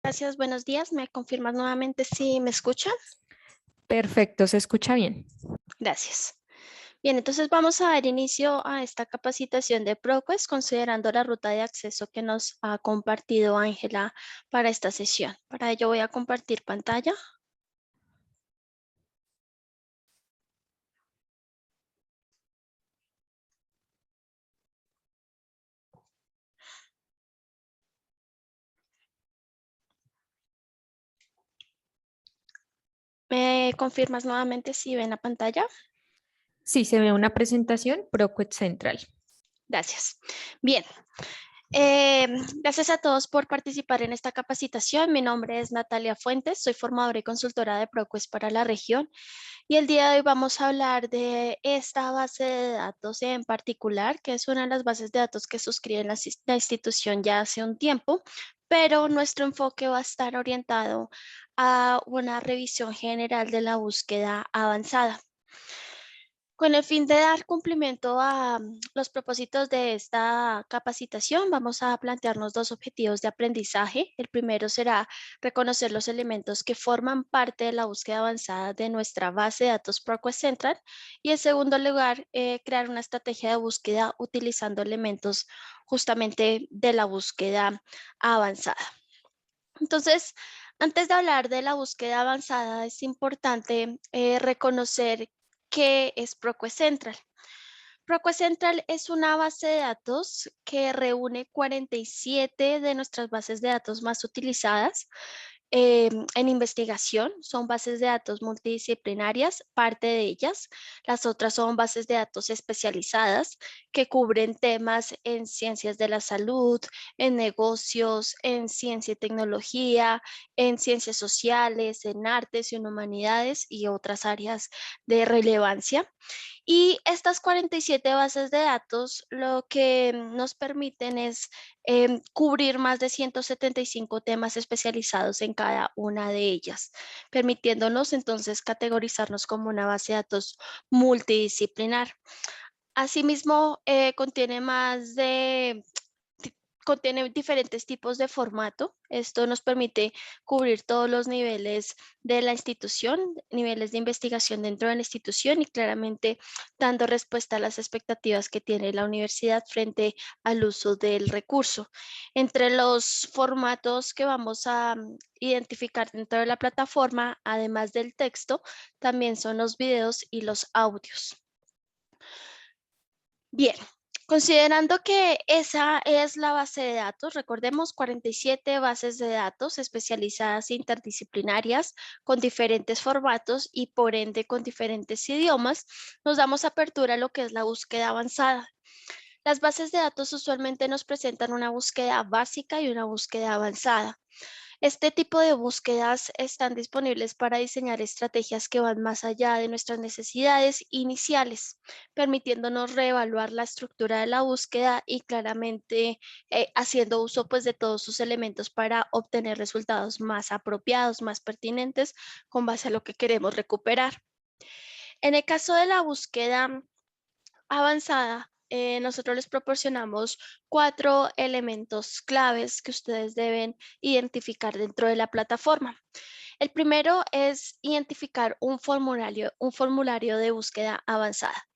Gracias, buenos días. ¿Me confirmas nuevamente si me escuchan? Perfecto, se escucha bien. Gracias. Bien, entonces vamos a dar inicio a esta capacitación de ProQuest considerando la ruta de acceso que nos ha compartido Ángela para esta sesión. Para ello voy a compartir pantalla. ¿Me confirmas nuevamente si ven la pantalla? Sí, se ve una presentación ProQuest Central. Gracias. Bien, gracias a todos por participar en esta capacitación. Mi nombre es Natalia Fuentes, soy formadora y consultora de ProQuest para la región. Y el día de hoy vamos a hablar de esta base de datos en particular, que es una de las bases de datos que suscribe la institución ya hace un tiempo, pero nuestro enfoque va a estar orientado a una revisión general de la búsqueda avanzada. Con el fin de dar cumplimiento a los propósitos de esta capacitación, vamos a plantearnos dos objetivos de aprendizaje. El primero será reconocer los elementos que forman parte de la búsqueda avanzada de nuestra base de datos ProQuest Central y en segundo lugar, crear una estrategia de búsqueda utilizando elementos justamente de la búsqueda avanzada. Entonces, antes de hablar de la búsqueda avanzada, es importante reconocer qué es ProQuest Central. ProQuest Central es una base de datos que reúne 47 de nuestras bases de datos más utilizadas en investigación. Son bases de datos multidisciplinarias, parte de ellas. Las otras son bases de datos especializadas que cubren temas en ciencias de la salud, en negocios, en ciencia y tecnología, en ciencias sociales, en artes y en humanidades y otras áreas de relevancia. Y estas 47 bases de datos lo que nos permiten es cubrir más de 175 temas especializados en cada una de ellas, permitiéndonos entonces categorizarnos como una base de datos multidisciplinar. Asimismo, contiene diferentes tipos de formato. Esto nos permite cubrir todos los niveles de la institución, niveles de investigación dentro de la institución y claramente dando respuesta a las expectativas que tiene la universidad frente al uso del recurso. Entre los formatos que vamos a identificar dentro de la plataforma, además del texto, también son los videos y los audios. Bien, considerando que esa es la base de datos, recordemos 47 bases de datos especializadas e interdisciplinarias con diferentes formatos y por ende con diferentes idiomas, nos damos apertura a lo que es la búsqueda avanzada. Las bases de datos usualmente nos presentan una búsqueda básica y una búsqueda avanzada. Este tipo de búsquedas están disponibles para diseñar estrategias que van más allá de nuestras necesidades iniciales, permitiéndonos reevaluar la estructura de la búsqueda y claramente haciendo uso pues de todos sus elementos para obtener resultados más apropiados, más pertinentes con base a lo que queremos recuperar. En el caso de la búsqueda avanzada, nosotros les proporcionamos 4 elementos claves que ustedes deben identificar dentro de la plataforma. El primero es identificar un formulario de búsqueda avanzada.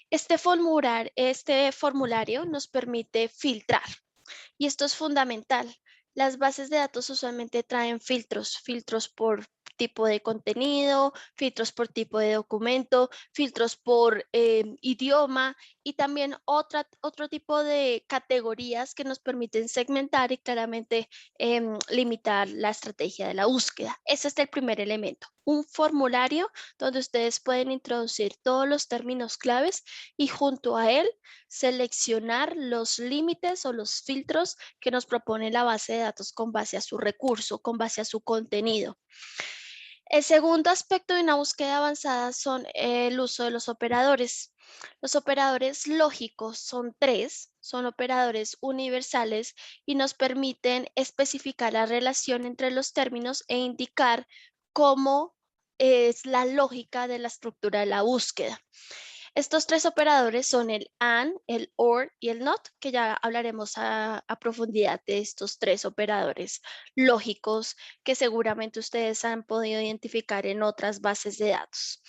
Este formulario nos permite filtrar y esto es fundamental. Las bases de datos usualmente traen filtros por tipo de contenido, filtros por tipo de documento, filtros por idioma y también otro tipo de categorías que nos permiten segmentar y claramente limitar la estrategia de la búsqueda. Ese es el primer elemento, un formulario donde ustedes pueden introducir todos los términos claves y junto a él seleccionar los límites o los filtros que nos propone la base de datos con base a su recurso, con base a su contenido. El segundo aspecto de una búsqueda avanzada son el uso de los operadores. Los operadores lógicos son 3, son operadores universales y nos permiten especificar la relación entre los términos e indicar cómo es la lógica de la estructura de la búsqueda. Estos tres operadores son el AND, el OR y el NOT, que ya hablaremos a profundidad de estos tres operadores lógicos que seguramente ustedes han podido identificar en otras bases de datos.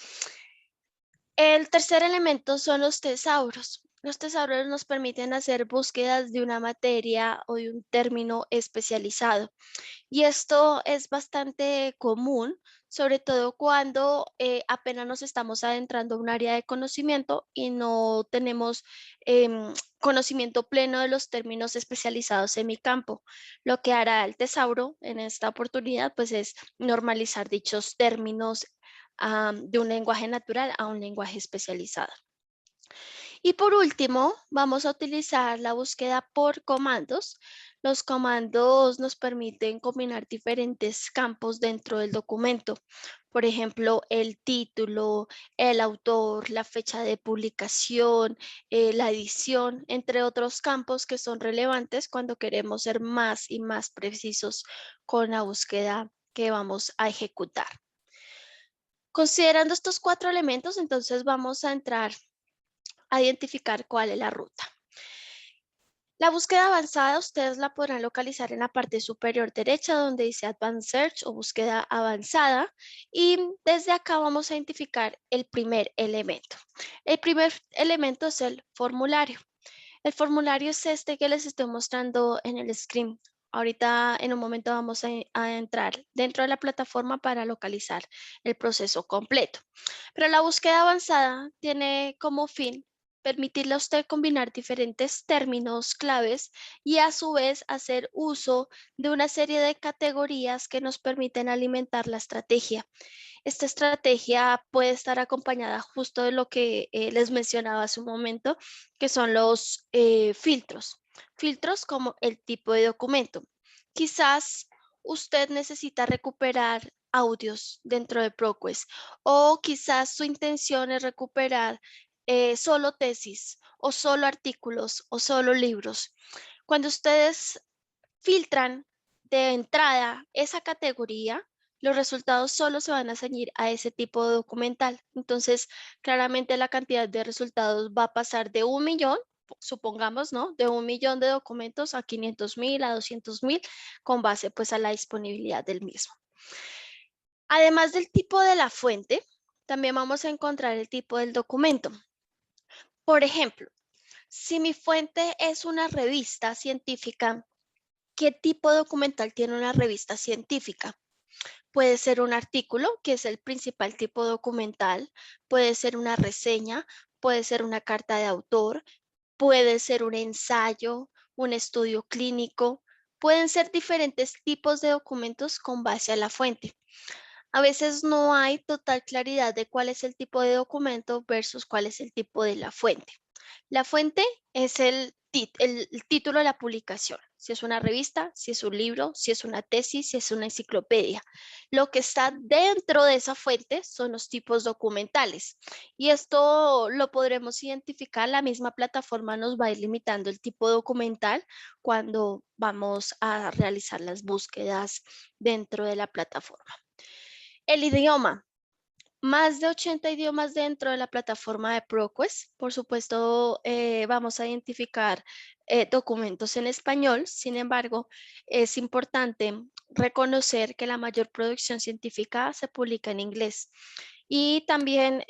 El tercer elemento son los tesauros. Los tesauros nos permiten hacer búsquedas de una materia o de un término especializado. Y esto es bastante común, sobre todo cuando apenas nos estamos adentrando a un área de conocimiento y no tenemos conocimiento pleno de los términos especializados en mi campo. Lo que hará el tesauro en esta oportunidad, pues, es normalizar dichos términos de un lenguaje natural a un lenguaje especializado. Y por último, vamos a utilizar la búsqueda por comandos. Los comandos nos permiten combinar diferentes campos dentro del documento. Por ejemplo, el título, el autor, la fecha de publicación, la edición, entre otros campos que son relevantes cuando queremos ser más y más precisos con la búsqueda que vamos a ejecutar. Considerando estos 4 elementos, entonces vamos a entrar a identificar cuál es la ruta. La búsqueda avanzada ustedes la podrán localizar en la parte superior derecha donde dice Advanced Search o búsqueda avanzada, y desde acá vamos a identificar el primer elemento. El primer elemento es el formulario. El formulario es este que les estoy mostrando en el screen. Ahorita en un momento vamos a entrar dentro de la plataforma para localizar el proceso completo. Pero la búsqueda avanzada tiene como fin permitirle a usted combinar diferentes términos claves y a su vez hacer uso de una serie de categorías que nos permiten alimentar la estrategia. Esta estrategia puede estar acompañada justo de lo que les mencionaba hace un momento, que son los filtros. Filtros como el tipo de documento. Quizás usted necesita recuperar audios dentro de ProQuest, o quizás su intención es recuperar solo tesis o solo artículos o solo libros. Cuando ustedes filtran de entrada esa categoría, los resultados solo se van a ceñir a ese tipo de documental. Entonces, claramente la cantidad de resultados va a pasar de 1.000.000, supongamos, ¿no? De 1.000.000 de documentos a 500.000, a 200.000, con base pues a la disponibilidad del mismo. Además del tipo de la fuente, también vamos a encontrar el tipo del documento. Por ejemplo, si mi fuente es una revista científica, ¿qué tipo de documental tiene una revista científica? Puede ser un artículo, que es el principal tipo documental, puede ser una reseña, puede ser una carta de autor, puede ser un ensayo, un estudio clínico, pueden ser diferentes tipos de documentos con base a la fuente. A veces no hay total claridad de cuál es el tipo de documento versus cuál es el tipo de la fuente. La fuente es el título de la publicación, si es una revista, si es un libro, si es una tesis, si es una enciclopedia. Lo que está dentro de esa fuente son los tipos documentales, y esto lo podremos identificar. La misma plataforma nos va a ir limitando el tipo documental cuando vamos a realizar las búsquedas dentro de la plataforma. El idioma. Más de 80 idiomas dentro de la plataforma de ProQuest. Por supuesto, vamos a identificar documentos en español. Sin embargo, es importante reconocer que la mayor producción científica se publica en inglés. Y también,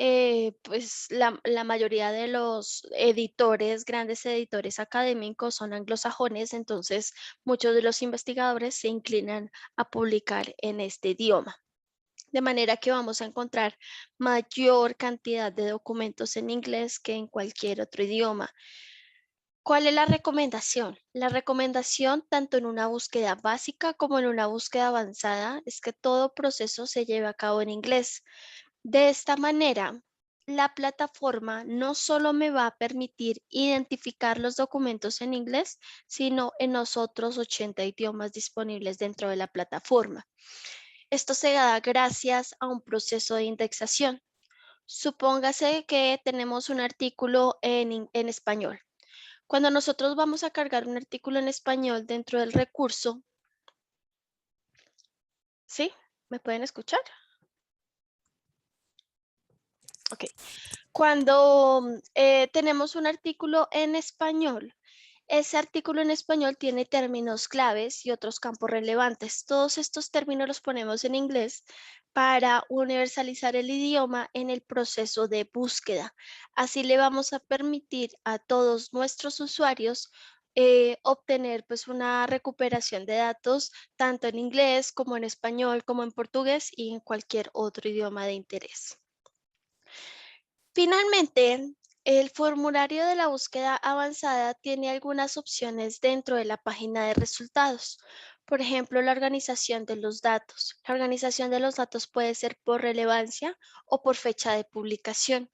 pues, la mayoría de los editores, grandes editores académicos, son anglosajones. Entonces, muchos de los investigadores se inclinan a publicar en este idioma. De manera que vamos a encontrar mayor cantidad de documentos en inglés que en cualquier otro idioma. ¿Cuál es la recomendación? La recomendación, tanto en una búsqueda básica como en una búsqueda avanzada, es que todo proceso se lleve a cabo en inglés. De esta manera, la plataforma no solo me va a permitir identificar los documentos en inglés, sino en los otros 80 idiomas disponibles dentro de la plataforma. Esto se da gracias a un proceso de indexación. Supóngase que tenemos un artículo en español. Cuando nosotros vamos a cargar un artículo en español dentro del recurso, ¿sí? ¿Me pueden escuchar? Ok. Cuando tenemos un artículo en español, ese artículo en español tiene términos claves y otros campos relevantes. Todos estos términos los ponemos en inglés para universalizar el idioma en el proceso de búsqueda. Así le vamos a permitir a todos nuestros usuarios obtener pues una recuperación de datos tanto en inglés como en español, como en portugués y en cualquier otro idioma de interés. Finalmente, el formulario de la búsqueda avanzada tiene algunas opciones dentro de la página de resultados. Por ejemplo, la organización de los datos. La organización de los datos puede ser por relevancia o por fecha de publicación.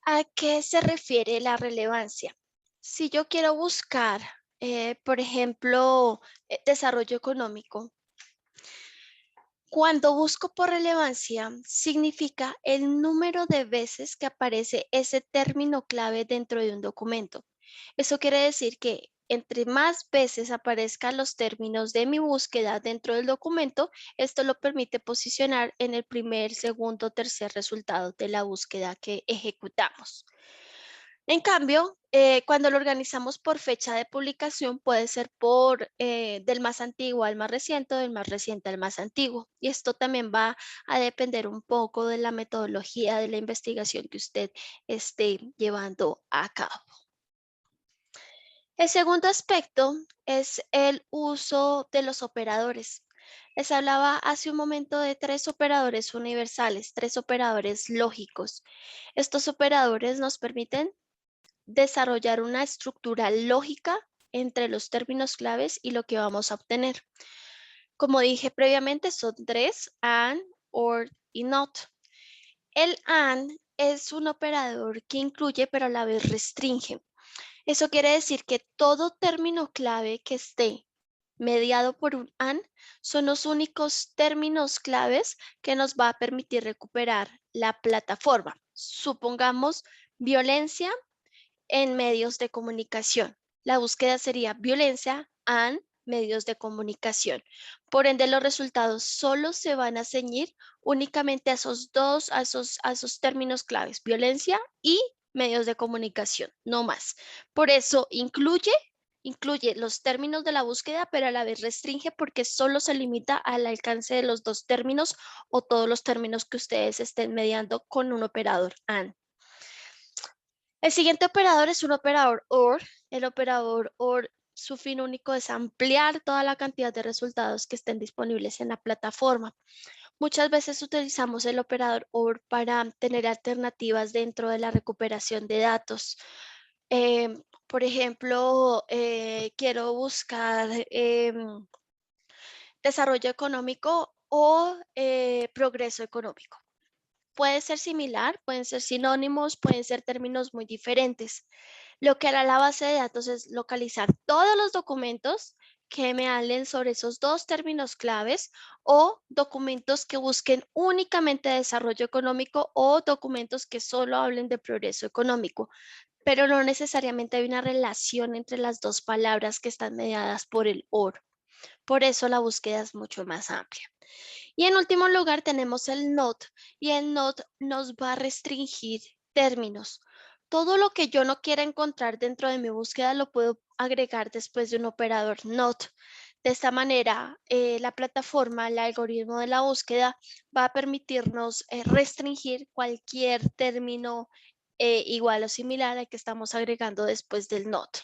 ¿A qué se refiere la relevancia? Si yo quiero buscar, por ejemplo, desarrollo económico, cuando busco por relevancia, significa el número de veces que aparece ese término clave dentro de un documento. Eso quiere decir que entre más veces aparezcan los términos de mi búsqueda dentro del documento, esto lo permite posicionar en el primer, segundo, tercer resultado de la búsqueda que ejecutamos. En cambio, cuando lo organizamos por fecha de publicación, puede ser por del más antiguo al más reciente o del más reciente al más antiguo. Y esto también va a depender un poco de la metodología de la investigación que usted esté llevando a cabo. El segundo aspecto es el uso de los operadores. Les hablaba hace un momento de tres operadores universales, tres operadores lógicos. Estos operadores nos permiten desarrollar una estructura lógica entre los términos claves y lo que vamos a obtener. Como dije previamente, son tres: and, or y not. El and es un operador que incluye pero a la vez restringe. Eso quiere decir que todo término clave que esté mediado por un and son los únicos términos claves que nos va a permitir recuperar la plataforma. Supongamos violencia en medios de comunicación. La búsqueda sería violencia and medios de comunicación. Por ende, los resultados solo se van a ceñir únicamente a esos términos claves: violencia y medios de comunicación, no más. Por eso incluye los términos de la búsqueda, pero a la vez restringe porque solo se limita al alcance de los dos términos o todos los términos que ustedes estén mediando con un operador AND. El siguiente operador es un operador OR. El operador OR, su fin único es ampliar toda la cantidad de resultados que estén disponibles en la plataforma. Muchas veces utilizamos el operador OR para tener alternativas dentro de la recuperación de datos. Por ejemplo, quiero buscar desarrollo económico o progreso económico. Puede ser similar, pueden ser sinónimos, pueden ser términos muy diferentes. Lo que hará la base de datos es localizar todos los documentos que me hablen sobre esos dos términos claves o documentos que busquen únicamente desarrollo económico o documentos que solo hablen de progreso económico, pero no necesariamente hay una relación entre las dos palabras que están mediadas por el OR. Por eso la búsqueda es mucho más amplia. Y en último lugar tenemos el NOT, y el NOT nos va a restringir términos. Todo lo que yo no quiera encontrar dentro de mi búsqueda lo puedo agregar después de un operador NOT. De esta manera, la plataforma, el algoritmo de la búsqueda va a permitirnos restringir cualquier término igual o similar al que estamos agregando después del NOT.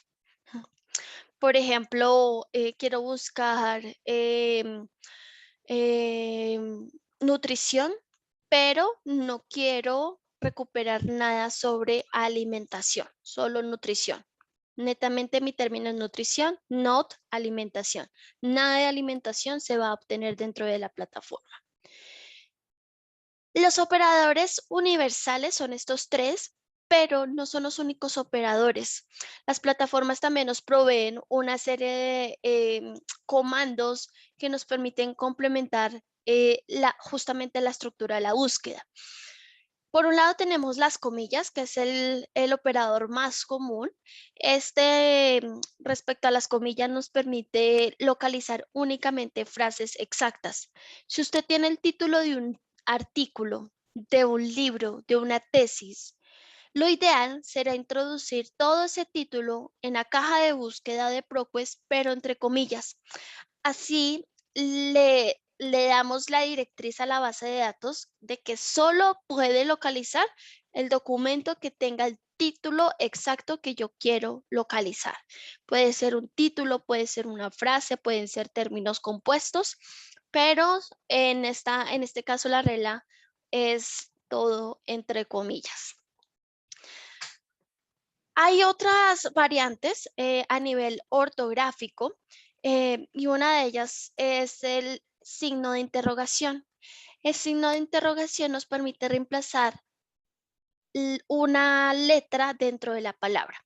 Por ejemplo, quiero buscar nutrición, pero no quiero recuperar nada sobre alimentación, solo nutrición. Netamente mi término es nutrición, not alimentación. Nada de alimentación se va a obtener dentro de la plataforma. Los operadores universales son estos tres, pero no son los únicos operadores. Las plataformas también nos proveen una serie de comandos que nos permiten complementar justamente la estructura de la búsqueda. Por un lado tenemos las comillas, que es el operador más común. Respecto a las comillas, nos permite localizar únicamente frases exactas. Si usted tiene el título de un artículo de un libro, de una tesis, lo ideal será introducir todo ese título en la caja de búsqueda de ProQuest, pero entre comillas. Así le damos la directriz a la base de datos de que solo puede localizar el documento que tenga el título exacto que yo quiero localizar. Puede ser un título, puede ser una frase, pueden ser términos compuestos, pero en este caso la regla es todo entre comillas. Hay otras variantes a nivel ortográfico y una de ellas es el signo de interrogación. El signo de interrogación nos permite reemplazar una letra dentro de la palabra.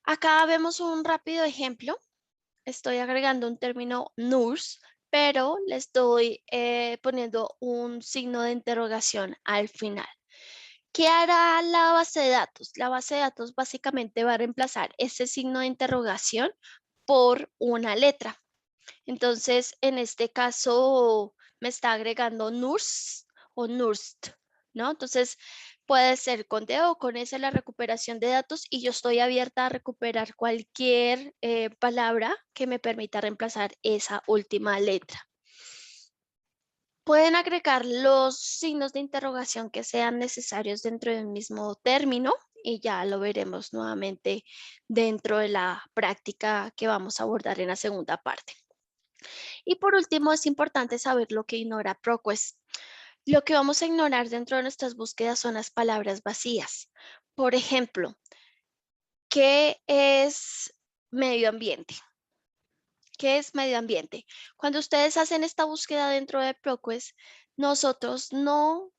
Acá vemos un rápido ejemplo. Estoy agregando un término nurse, pero le estoy poniendo un signo de interrogación al final. ¿Qué hará la base de datos? La base de datos básicamente va a reemplazar ese signo de interrogación por una letra. Entonces, en este caso, me está agregando nurse o nursed, ¿no? Entonces, puede ser con D o con S la recuperación de datos y yo estoy abierta a recuperar cualquier palabra que me permita reemplazar esa última letra. Pueden agregar los signos de interrogación que sean necesarios dentro del mismo término y ya lo veremos nuevamente dentro de la práctica que vamos a abordar en la segunda parte. Y por último, es importante saber lo que ignora ProQuest. Lo que vamos a ignorar dentro de nuestras búsquedas son las palabras vacías. Por ejemplo, ¿qué es medio ambiente? ¿Qué es medio ambiente? Cuando ustedes hacen esta búsqueda dentro de ProQuest, nosotros no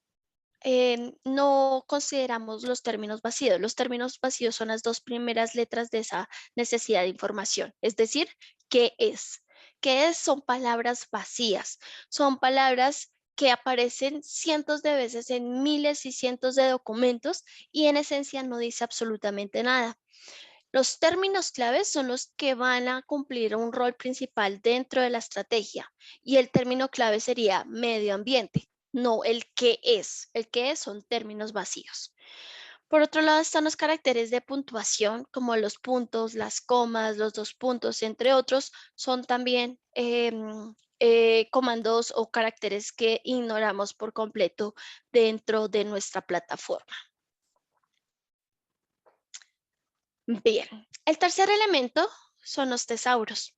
consideramos los términos vacíos. Los términos vacíos son las dos primeras letras de esa necesidad de información. Es decir, ¿qué es? ¿Qué es? Son palabras vacías. Son palabras que aparecen cientos de veces en miles y cientos de documentos y en esencia no dice absolutamente nada. Los términos claves son los que van a cumplir un rol principal dentro de la estrategia y el término clave sería medio ambiente, no el qué es. El qué es son términos vacíos. Por otro lado están los caracteres de puntuación, como los puntos, las comas, los dos puntos, entre otros, son también comandos o caracteres que ignoramos por completo dentro de nuestra plataforma. Bien, el tercer elemento son los tesauros.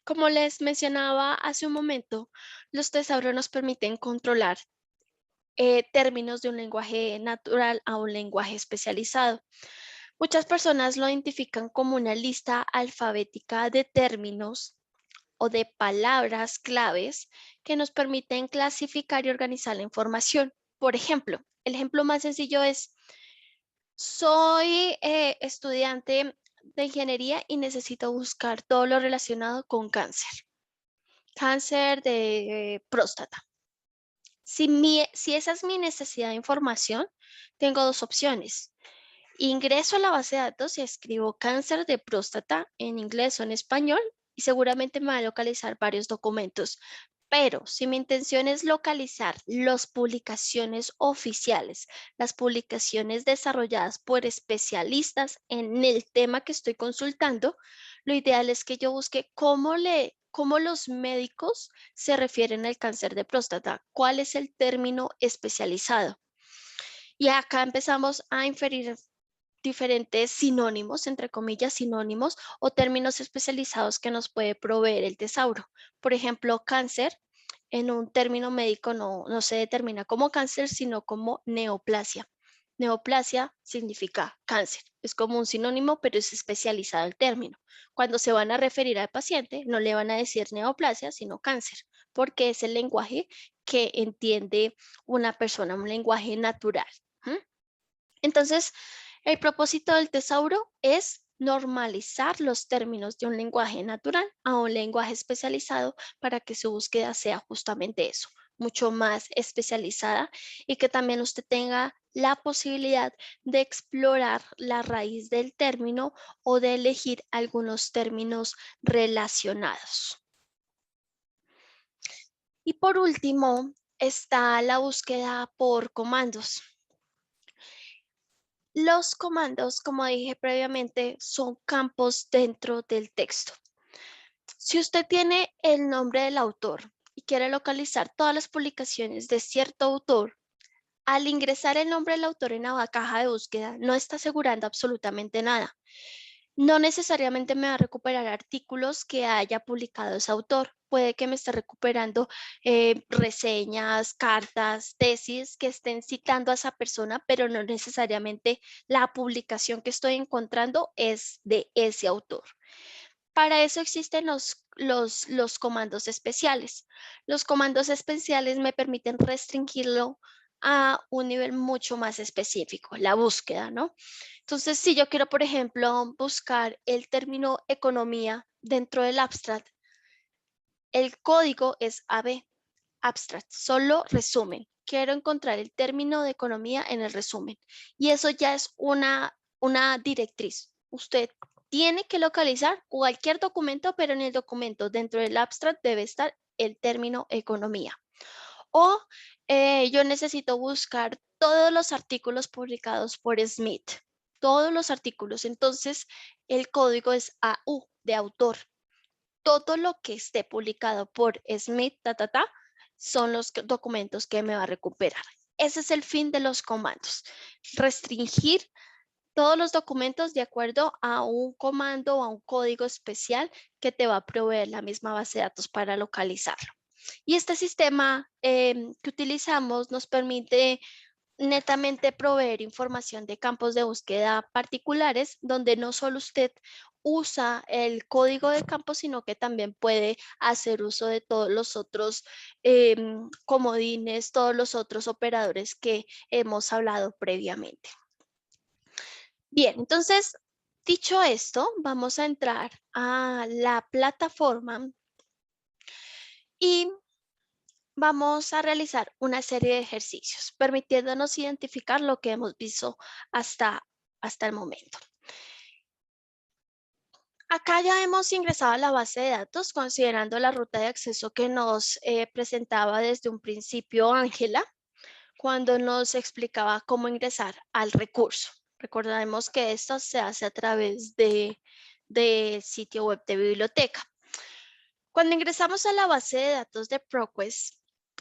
Como les mencionaba hace un momento, los tesauros nos permiten controlar términos de un lenguaje natural a un lenguaje especializado. Muchas personas lo identifican como una lista alfabética de términos o de palabras claves que nos permiten clasificar y organizar la información. Por ejemplo, el ejemplo más sencillo es: soy estudiante de ingeniería y necesito buscar todo lo relacionado con cáncer. Cáncer de próstata. Si esa es mi necesidad de información, tengo dos opciones. Ingreso a la base de datos y escribo cáncer de próstata en inglés o en español y seguramente me va a localizar varios documentos. Pero si mi intención es localizar las publicaciones oficiales, las publicaciones desarrolladas por especialistas en el tema que estoy consultando, lo ideal es que yo busque cómo los médicos se refieren al cáncer de próstata, cuál es el término especializado. Y acá empezamos a inferir diferentes sinónimos, entre comillas, sinónimos o términos especializados que nos puede proveer el tesauro. Por ejemplo, cáncer, en un término médico no se determina como cáncer, sino como neoplasia. Neoplasia significa cáncer. Es como un sinónimo, pero es especializado el término. Cuando se van a referir al paciente, no le van a decir neoplasia, sino cáncer, porque es el lenguaje que entiende una persona, un lenguaje natural. Entonces, el propósito del tesauro es normalizar los términos de un lenguaje natural a un lenguaje especializado para que su búsqueda sea justamente eso, mucho más especializada y que también usted tenga la posibilidad de explorar la raíz del término o de elegir algunos términos relacionados. Y por último, está la búsqueda por comandos. Los comandos, como dije previamente, son campos dentro del texto. Si usted tiene el nombre del autor y quiere localizar todas las publicaciones de cierto autor, al ingresar el nombre del autor en la caja de búsqueda, no está asegurando absolutamente nada. No necesariamente me va a recuperar artículos que haya publicado ese autor. Puede que me esté recuperando reseñas, cartas, tesis que estén citando a esa persona, pero no necesariamente la publicación que estoy encontrando es de ese autor. Para eso existen los comandos especiales. Los comandos especiales me permiten restringirlo a un nivel mucho más específico, la búsqueda, ¿no? Entonces, si yo quiero, por ejemplo, buscar el término economía dentro del abstract, el código es AB, abstract, solo resumen. Quiero encontrar el término de economía en el resumen. Y eso ya es una directriz. Usted tiene que localizar cualquier documento, pero en el documento dentro del abstract debe estar el término economía. O yo necesito buscar todos los artículos publicados por Smith, todos los artículos. Entonces, el código es AU, de autor. Todo lo que esté publicado por Smith, son los documentos que me va a recuperar. Ese es el fin de los comandos. Restringir todos los documentos de acuerdo a un comando o a un código especial que te va a proveer la misma base de datos para localizarlo. Y este sistema que utilizamos nos permite netamente proveer información de campos de búsqueda particulares, donde no solo usted usa el código de campo, sino que también puede hacer uso de todos los otros comodines, todos los otros operadores que hemos hablado previamente. Bien, entonces, dicho esto, vamos a entrar a la plataforma y vamos a realizar una serie de ejercicios, permitiéndonos identificar lo que hemos visto hasta el momento. Acá ya hemos ingresado a la base de datos considerando la ruta de acceso que nos presentaba desde un principio Ángela, cuando nos explicaba cómo ingresar al recurso. Recordemos que esto se hace a través del sitio web de biblioteca. Cuando ingresamos a la base de datos de ProQuest,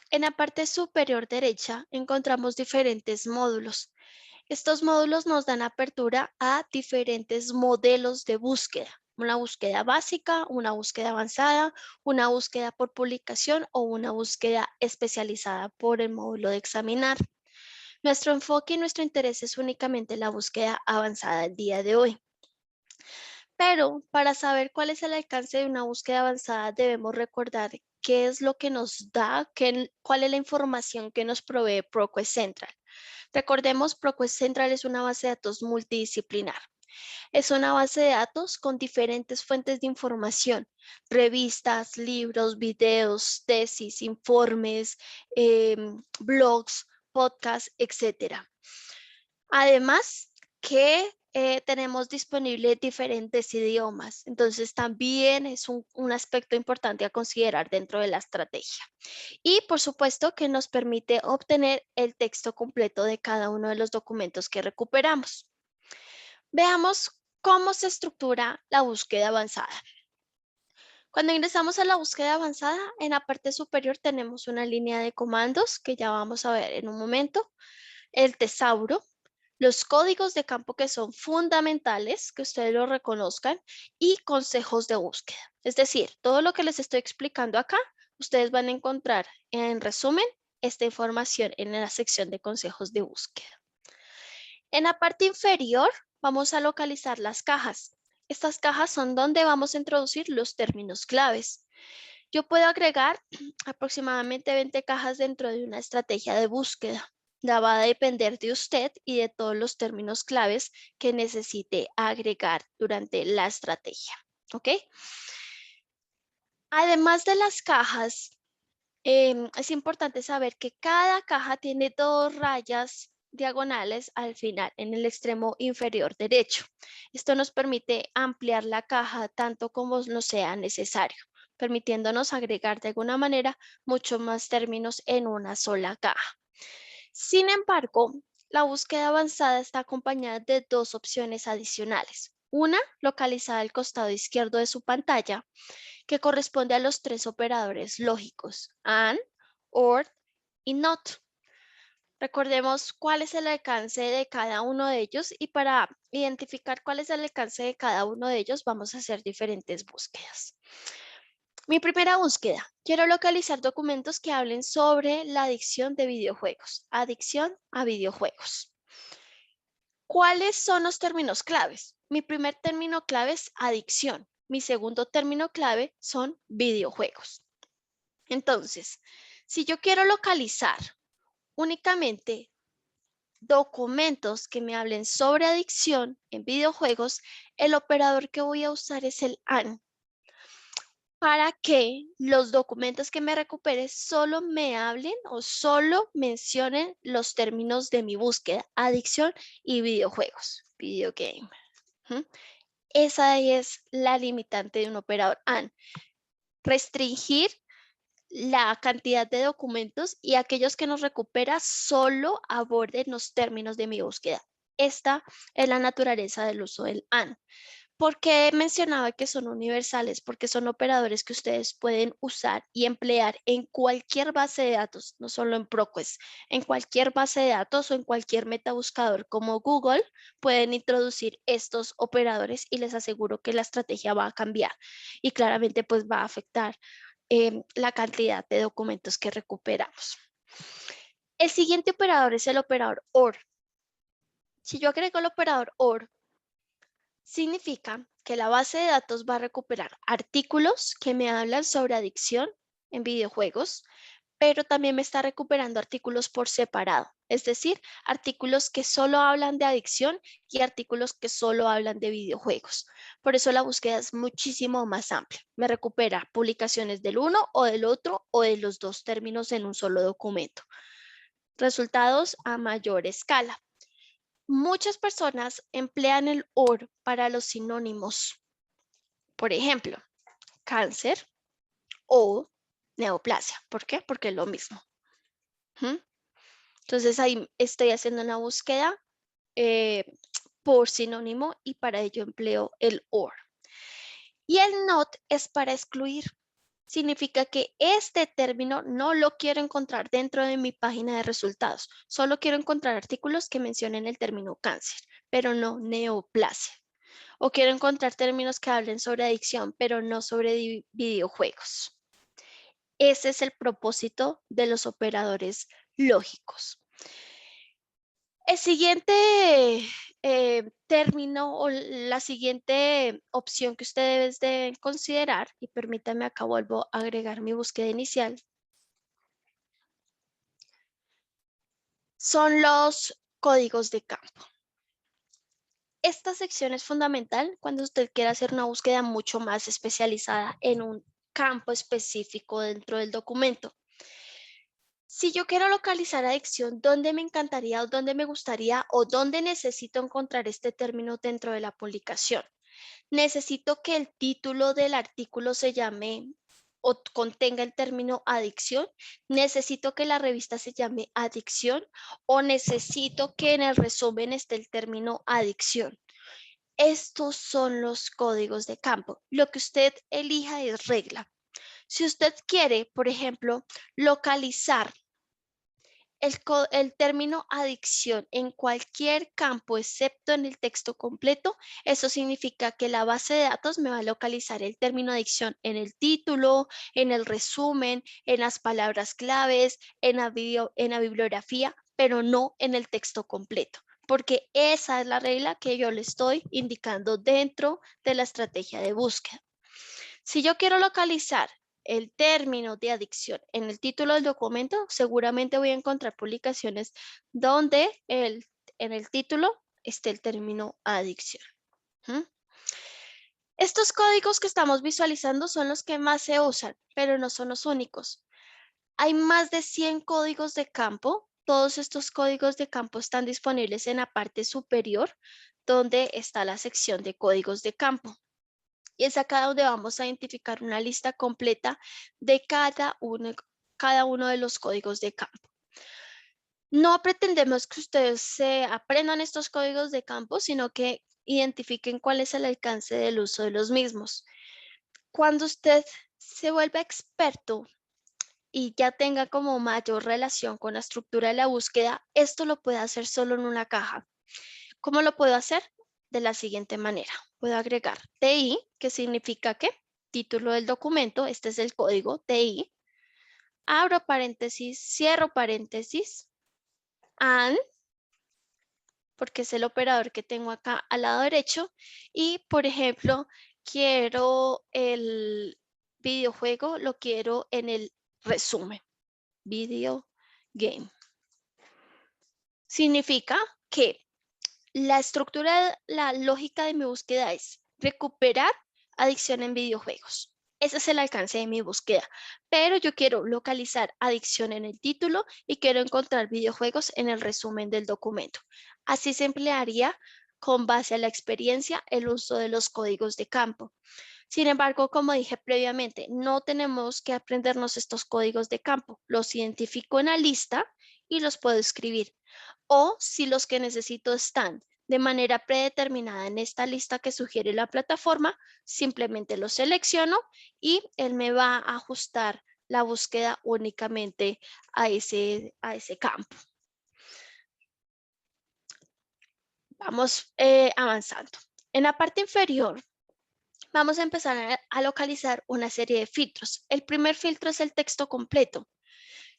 en la parte superior derecha encontramos diferentes módulos. Estos módulos nos dan apertura a diferentes modelos de búsqueda. Una búsqueda básica, una búsqueda avanzada, una búsqueda por publicación o una búsqueda especializada por el módulo de examinar. Nuestro enfoque y nuestro interés es únicamente la búsqueda avanzada el día de hoy. Pero para saber cuál es el alcance de una búsqueda avanzada debemos recordar qué es lo que nos da, cuál es la información que nos provee ProQuest Central. Recordemos, ProQuest Central es una base de datos multidisciplinar. Es una base de datos con diferentes fuentes de información, revistas, libros, videos, tesis, informes, blogs, podcasts, etc. Además que tenemos disponibles diferentes idiomas, entonces también es un aspecto importante a considerar dentro de la estrategia. Y por supuesto que nos permite obtener el texto completo de cada uno de los documentos que recuperamos. Veamos cómo se estructura la búsqueda avanzada. Cuando ingresamos a la búsqueda avanzada, en la parte superior tenemos una línea de comandos que ya vamos a ver en un momento, el tesauro, los códigos de campo que son fundamentales, que ustedes lo reconozcan, y consejos de búsqueda. Es decir, todo lo que les estoy explicando acá, ustedes van a encontrar en resumen esta información en la sección de consejos de búsqueda. En la parte inferior vamos a localizar las cajas. Estas cajas son donde vamos a introducir los términos claves. Yo puedo agregar aproximadamente 20 cajas dentro de una estrategia de búsqueda. La va a depender de usted y de todos los términos claves que necesite agregar durante la estrategia. ¿Ok? Además de las cajas, es importante saber que cada caja tiene 2 rayas diagonales al final, en el extremo inferior derecho. Esto nos permite ampliar la caja tanto como nos sea necesario. permitiéndonos agregar de alguna manera muchos más términos en una sola caja. Sin embargo, la búsqueda avanzada está acompañada de dos opciones adicionales. Una, localizada al costado izquierdo de su pantalla, que corresponde a los tres operadores lógicos, AND, OR y NOT. Recordemos cuál es el alcance de cada uno de ellos y para identificar cuál es el alcance de cada uno de ellos vamos a hacer diferentes búsquedas. Mi primera búsqueda, quiero localizar documentos que hablen sobre la adicción de videojuegos, adicción a videojuegos. ¿Cuáles son los términos claves? Mi primer término clave es adicción. Mi segundo término clave son videojuegos. Entonces, si yo quiero localizar únicamente documentos que me hablen sobre adicción en videojuegos, el operador que voy a usar es el AND para que los documentos que me recupere solo me hablen o solo mencionen los términos de mi búsqueda, adicción y videojuegos, video game. Esa es la limitante de un operador AND. Restringir la cantidad de documentos y aquellos que nos recupera solo aborden los términos de mi búsqueda. Esta es la naturaleza del uso del AND. ¿Por qué mencionaba que son universales? Porque son operadores que ustedes pueden usar y emplear en cualquier base de datos, no solo en ProQuest, en cualquier base de datos o en cualquier metabuscador como Google, pueden introducir estos operadores y les aseguro que la estrategia va a cambiar y claramente pues va a afectar la cantidad de documentos que recuperamos. El siguiente operador es el operador OR. Si yo agrego el operador OR, significa que la base de datos va a recuperar artículos que me hablan sobre adicción en videojuegos, pero también me está recuperando artículos por separado, es decir, artículos que solo hablan de adicción y artículos que solo hablan de videojuegos. Por eso la búsqueda es muchísimo más amplia. Me recupera publicaciones del uno o del otro o de los dos términos en un solo documento. Resultados a mayor escala. Muchas personas emplean el OR para los sinónimos. Por ejemplo, cáncer o neoplasia. ¿Por qué? Porque es lo mismo. Entonces ahí estoy haciendo una búsqueda por sinónimo y para ello empleo el OR. Y el NOT es para excluir. Significa que este término no lo quiero encontrar dentro de mi página de resultados. Solo quiero encontrar artículos que mencionen el término cáncer, pero no neoplasia. O quiero encontrar términos que hablen sobre adicción, pero no sobre videojuegos. Ese es el propósito de los operadores lógicos. El siguiente término o la siguiente opción que ustedes deben considerar, y permítanme acá vuelvo a agregar mi búsqueda inicial, son los códigos de campo. Esta sección es fundamental cuando usted quiera hacer una búsqueda mucho más especializada en un campo específico dentro del documento. Si yo quiero localizar adicción, ¿dónde me encantaría o dónde me gustaría o dónde necesito encontrar este término dentro de la publicación? Necesito que el título del artículo se llame o contenga el término adicción. Necesito que la revista se llame adicción o necesito que en el resumen esté el término adicción. Estos son los códigos de campo. Lo que usted elija es regla. Si usted quiere, por ejemplo, localizar el término adicción en cualquier campo excepto en el texto completo, eso significa que la base de datos me va a localizar el término adicción en el título, en el resumen, en las palabras claves, en la bibliografía, pero no en el texto completo, porque esa es la regla que yo le estoy indicando dentro de la estrategia de búsqueda. Si yo quiero localizar el término de adicción en el título del documento, seguramente voy a encontrar publicaciones donde en el título esté el término adicción. Estos códigos que estamos visualizando son los que más se usan, pero no son los únicos. Hay más de 100 códigos de campo. Todos estos códigos de campo están disponibles en la parte superior, donde está la sección de códigos de campo. Y es acá donde vamos a identificar una lista completa de cada uno de los códigos de campo. No pretendemos que ustedes se aprendan estos códigos de campo, sino que identifiquen cuál es el alcance del uso de los mismos. Cuando usted se vuelva experto y ya tenga como mayor relación con la estructura de la búsqueda, esto lo puede hacer solo en una caja. ¿Cómo lo puedo hacer? De la siguiente manera. Puedo agregar TI, que significa que título del documento, este es el código TI, abro paréntesis, cierro paréntesis, AND, porque es el operador que tengo acá al lado derecho, y por ejemplo, quiero el videojuego, lo quiero en el resumen, video game. Significa que la estructura, la lógica de mi búsqueda es recuperar adicción en videojuegos. Ese es el alcance de mi búsqueda, pero yo quiero localizar adicción en el título y quiero encontrar videojuegos en el resumen del documento. Así se emplearía con base a la experiencia el uso de los códigos de campo. Sin embargo, como dije previamente, no tenemos que aprendernos estos códigos de campo. Los identifico en la lista y los puedo escribir. O si los que necesito están de manera predeterminada en esta lista que sugiere la plataforma, simplemente los selecciono y él me va a ajustar la búsqueda únicamente a ese campo. Vamos avanzando. En la parte inferior vamos a empezar a localizar una serie de filtros. El primer filtro es el texto completo.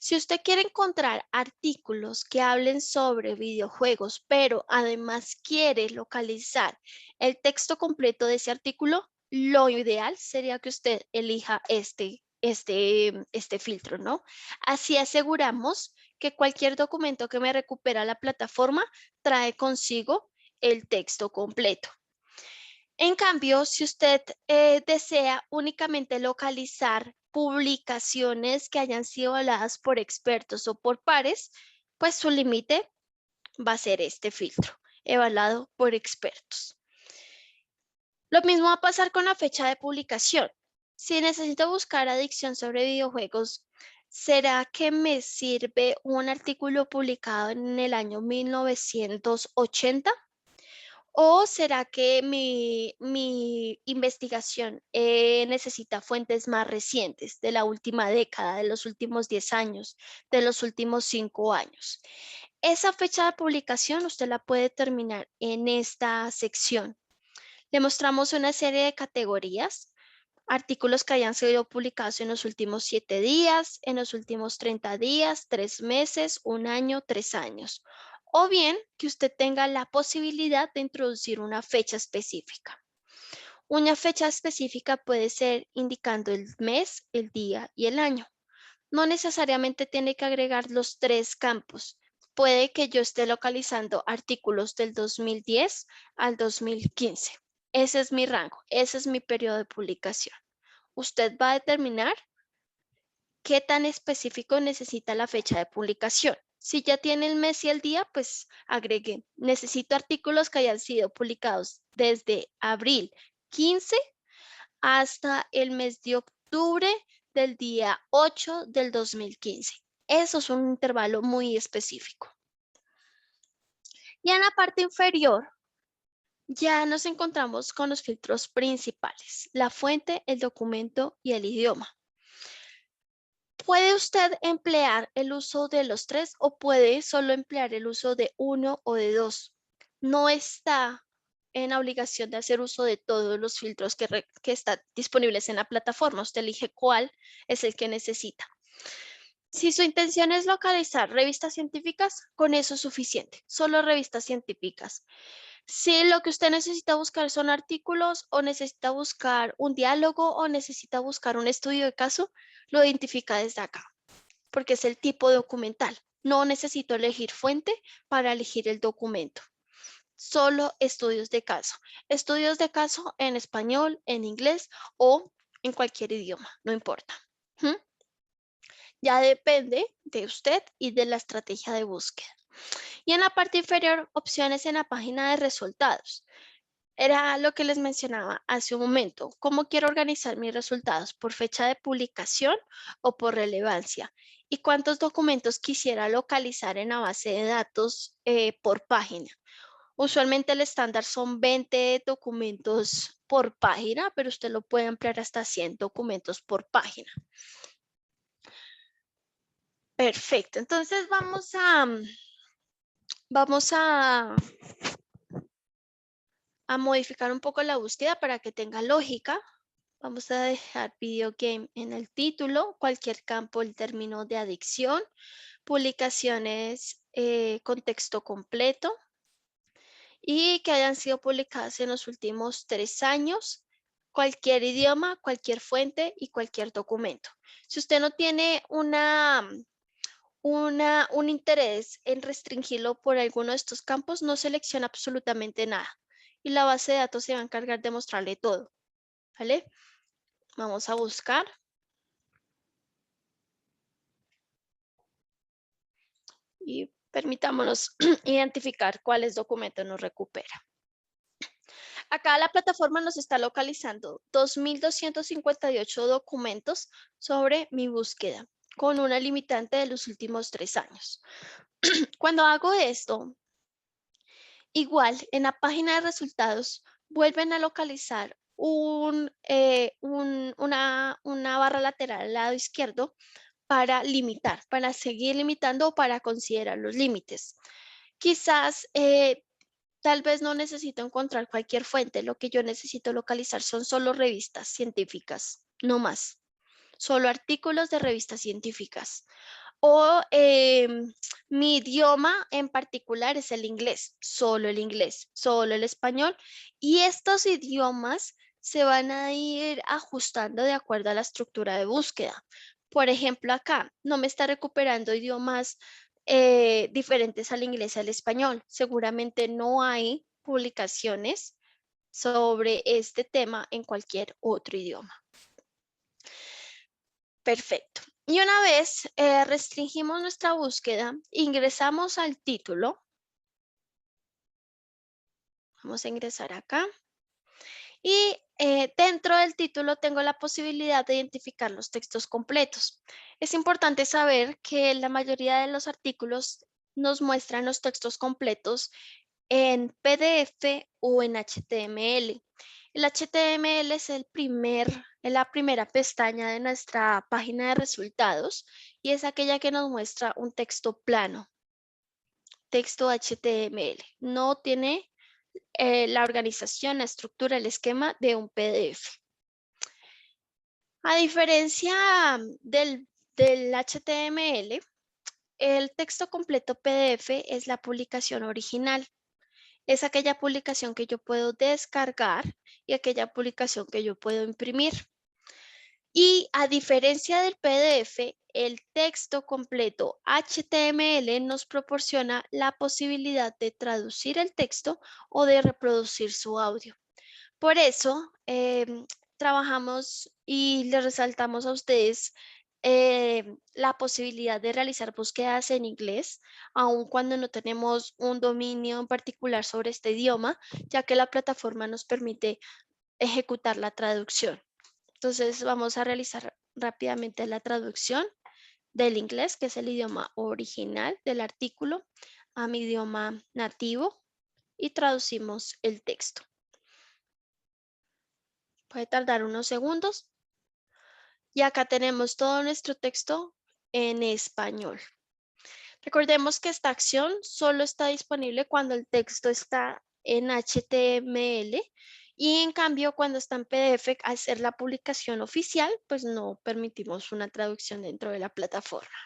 Si usted quiere encontrar artículos que hablen sobre videojuegos, pero además quiere localizar el texto completo de ese artículo, lo ideal sería que usted elija este filtro, ¿no? Así aseguramos que cualquier documento que me recupera la plataforma trae consigo el texto completo. En cambio, si usted desea únicamente localizar publicaciones que hayan sido habladas por expertos o por pares, pues su límite va a ser este filtro, evaluado por expertos. Lo mismo va a pasar con la fecha de publicación. Si necesito buscar adicción sobre videojuegos, ¿será que me sirve un artículo publicado en el año 1980? ¿O será que mi investigación necesita fuentes más recientes de la última década, de los últimos 10 años, de los últimos 5 años? Esa fecha de publicación usted la puede determinar en esta sección. Le mostramos una serie de categorías, artículos que hayan sido publicados en los últimos 7 días, en los últimos 30 días, 3 meses, 1 año, 3 años. O bien que usted tenga la posibilidad de introducir una fecha específica. Una fecha específica puede ser indicando el mes, el día y el año. No necesariamente tiene que agregar los 3 campos. Puede que yo esté localizando artículos del 2010 al 2015. Ese es mi rango, ese es mi periodo de publicación. Usted va a determinar qué tan específico necesita la fecha de publicación. Si ya tiene el mes y el día, pues agregue, necesito artículos que hayan sido publicados desde abril 15 hasta el mes de octubre del día 8 del 2015. Eso es un intervalo muy específico. Y en la parte inferior ya nos encontramos con los filtros principales, la fuente, el documento y el idioma. ¿Puede usted emplear el uso de los 3 o puede solo emplear el uso de uno o de 2? No está en obligación de hacer uso de todos los filtros que están disponibles en la plataforma. Usted elige cuál es el que necesita. Si su intención es localizar revistas científicas, con eso es suficiente, solo revistas científicas. Si lo que usted necesita buscar son artículos o necesita buscar un diálogo o necesita buscar un estudio de caso, lo identifica desde acá, porque es el tipo documental. No necesito elegir fuente para elegir el documento. Solo estudios de caso. Estudios de caso en español, en inglés o en cualquier idioma, no importa. Ya depende de usted y de la estrategia de búsqueda. Y en la parte inferior, opciones en la página de resultados. Era lo que les mencionaba hace un momento. ¿Cómo quiero organizar mis resultados? ¿Por fecha de publicación o por relevancia? ¿Y cuántos documentos quisiera localizar en la base de datos por página? Usualmente el estándar son 20 documentos por página, pero usted lo puede ampliar hasta 100 documentos por página. Perfecto. Entonces vamos a modificar un poco la búsqueda para que tenga lógica. Vamos a dejar video game en el título, cualquier campo, el término de adicción, publicaciones con texto completo y que hayan sido publicadas en los últimos 3 años, cualquier idioma, cualquier fuente y cualquier documento. Si usted no tiene un interés en restringirlo por alguno de estos campos, no selecciona absolutamente nada y la base de datos se va a encargar de mostrarle todo, ¿vale? Vamos a buscar. Y permitámonos identificar cuáles documentos nos recupera. Acá la plataforma nos está localizando 2.258 documentos sobre mi búsqueda, con una limitante de los últimos 3 años. Cuando hago esto, igual en la página de resultados vuelven a localizar una barra lateral al lado izquierdo para limitar, para seguir limitando o para considerar los límites. Quizás tal vez no necesito encontrar cualquier fuente, lo que yo necesito localizar son solo revistas científicas, no más, solo artículos de revistas científicas. O mi idioma en particular es el inglés, solo el español. Y estos idiomas se van a ir ajustando de acuerdo a la estructura de búsqueda. Por ejemplo, acá no me está recuperando idiomas diferentes al inglés y al español. Seguramente no hay publicaciones sobre este tema en cualquier otro idioma. Perfecto. Y una vez restringimos nuestra búsqueda, ingresamos al título. Vamos a ingresar acá. Y dentro del título tengo la posibilidad de identificar los textos completos. Es importante saber que la mayoría de los artículos nos muestran los textos completos en PDF o en HTML. El HTML es la primera pestaña de nuestra página de resultados y es aquella que nos muestra un texto plano, texto HTML. No tiene la organización, la estructura, el esquema de un PDF. A diferencia del HTML, el texto completo PDF es la publicación original. Es aquella publicación que yo puedo descargar y aquella publicación que yo puedo imprimir. Y a diferencia del PDF, el texto completo HTML nos proporciona la posibilidad de traducir el texto o de reproducir su audio. Por eso, trabajamos y les resaltamos a ustedes la posibilidad de realizar búsquedas en inglés, aun cuando no tenemos un dominio en particular sobre este idioma, ya que la plataforma nos permite ejecutar la traducción. Entonces, vamos a realizar rápidamente la traducción del inglés, que es el idioma original del artículo, a mi idioma nativo y traducimos el texto. Puede tardar unos segundos. Y acá tenemos todo nuestro texto en español. Recordemos que esta acción solo está disponible cuando el texto está en HTML y en cambio cuando está en PDF, al ser la publicación oficial, pues no permitimos una traducción dentro de la plataforma.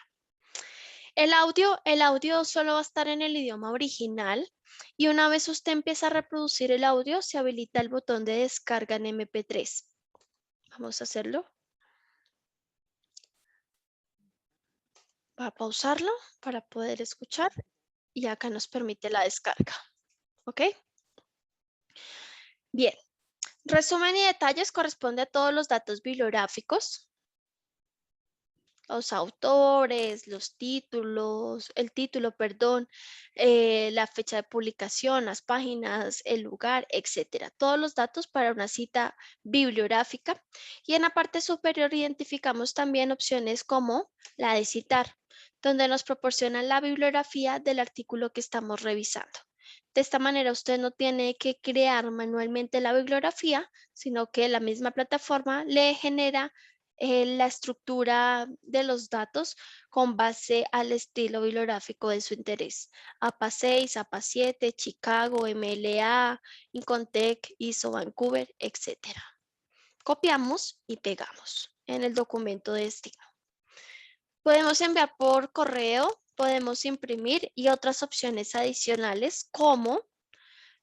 El audio solo va a estar en el idioma original y una vez usted empieza a reproducir el audio, se habilita el botón de descarga en MP3. Vamos a hacerlo. Va a pausarlo para poder escuchar y acá nos permite la descarga. ¿Ok? Bien. Resumen y detalles corresponde a todos los datos bibliográficos. los autores, los títulos, el título, perdón, la fecha de publicación, las páginas, el lugar, etcétera. Todos los datos para una cita bibliográfica. Y en la parte superior identificamos también opciones como la de citar, donde nos proporciona la bibliografía del artículo que estamos revisando. De esta manera usted no tiene que crear manualmente la bibliografía, sino que la misma plataforma le genera la estructura de los datos con base al estilo bibliográfico de su interés. APA 6, APA 7, Chicago, MLA, Incontec, ISO Vancouver, etc. Copiamos y pegamos en el documento de destino. Podemos enviar por correo, podemos imprimir y otras opciones adicionales como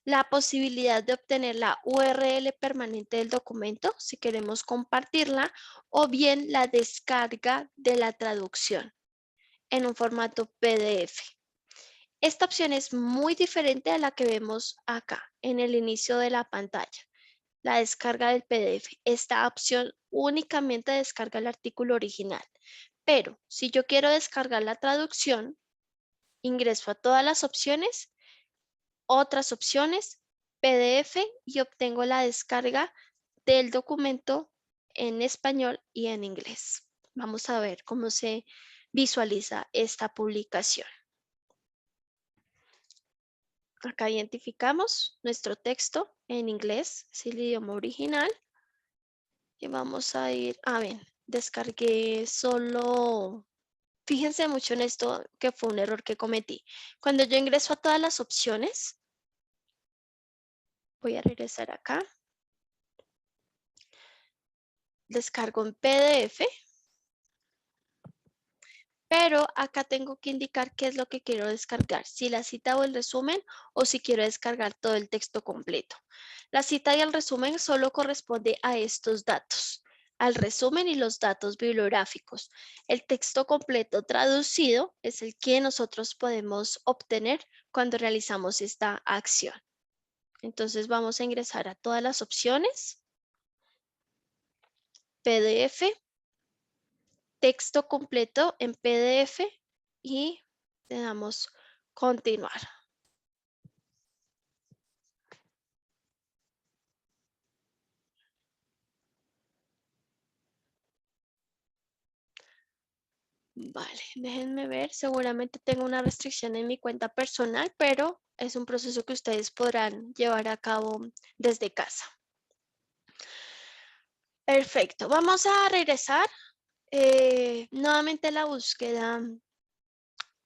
la posibilidad de obtener la URL permanente del documento si queremos compartirla o bien la descarga de la traducción en un formato PDF. Esta opción es muy diferente a la que vemos acá en el inicio de la pantalla, la descarga del PDF. Esta opción únicamente descarga el artículo original, pero si yo quiero descargar la traducción, ingreso a todas las opciones, otras opciones, PDF y obtengo la descarga del documento en español y en inglés. Vamos a ver cómo se visualiza esta publicación. Acá identificamos nuestro texto en inglés, es el idioma original. Y vamos a ir, ver, descargué solo, fíjense mucho en esto que fue un error que cometí. Cuando yo ingreso a todas las opciones, voy a regresar acá. Descargo en PDF, pero acá tengo que indicar qué es lo que quiero descargar, si la cita o el resumen o si quiero descargar todo el texto completo. La cita y el resumen solo corresponde a estos datos, al resumen y los datos bibliográficos. El texto completo traducido es el que nosotros podemos obtener cuando realizamos esta acción. Entonces vamos a ingresar a todas las opciones, PDF, texto completo en PDF y le damos continuar. Vale, déjenme ver, seguramente tengo una restricción en mi cuenta personal, pero es un proceso que ustedes podrán llevar a cabo desde casa. Perfecto, vamos a regresar nuevamente a la búsqueda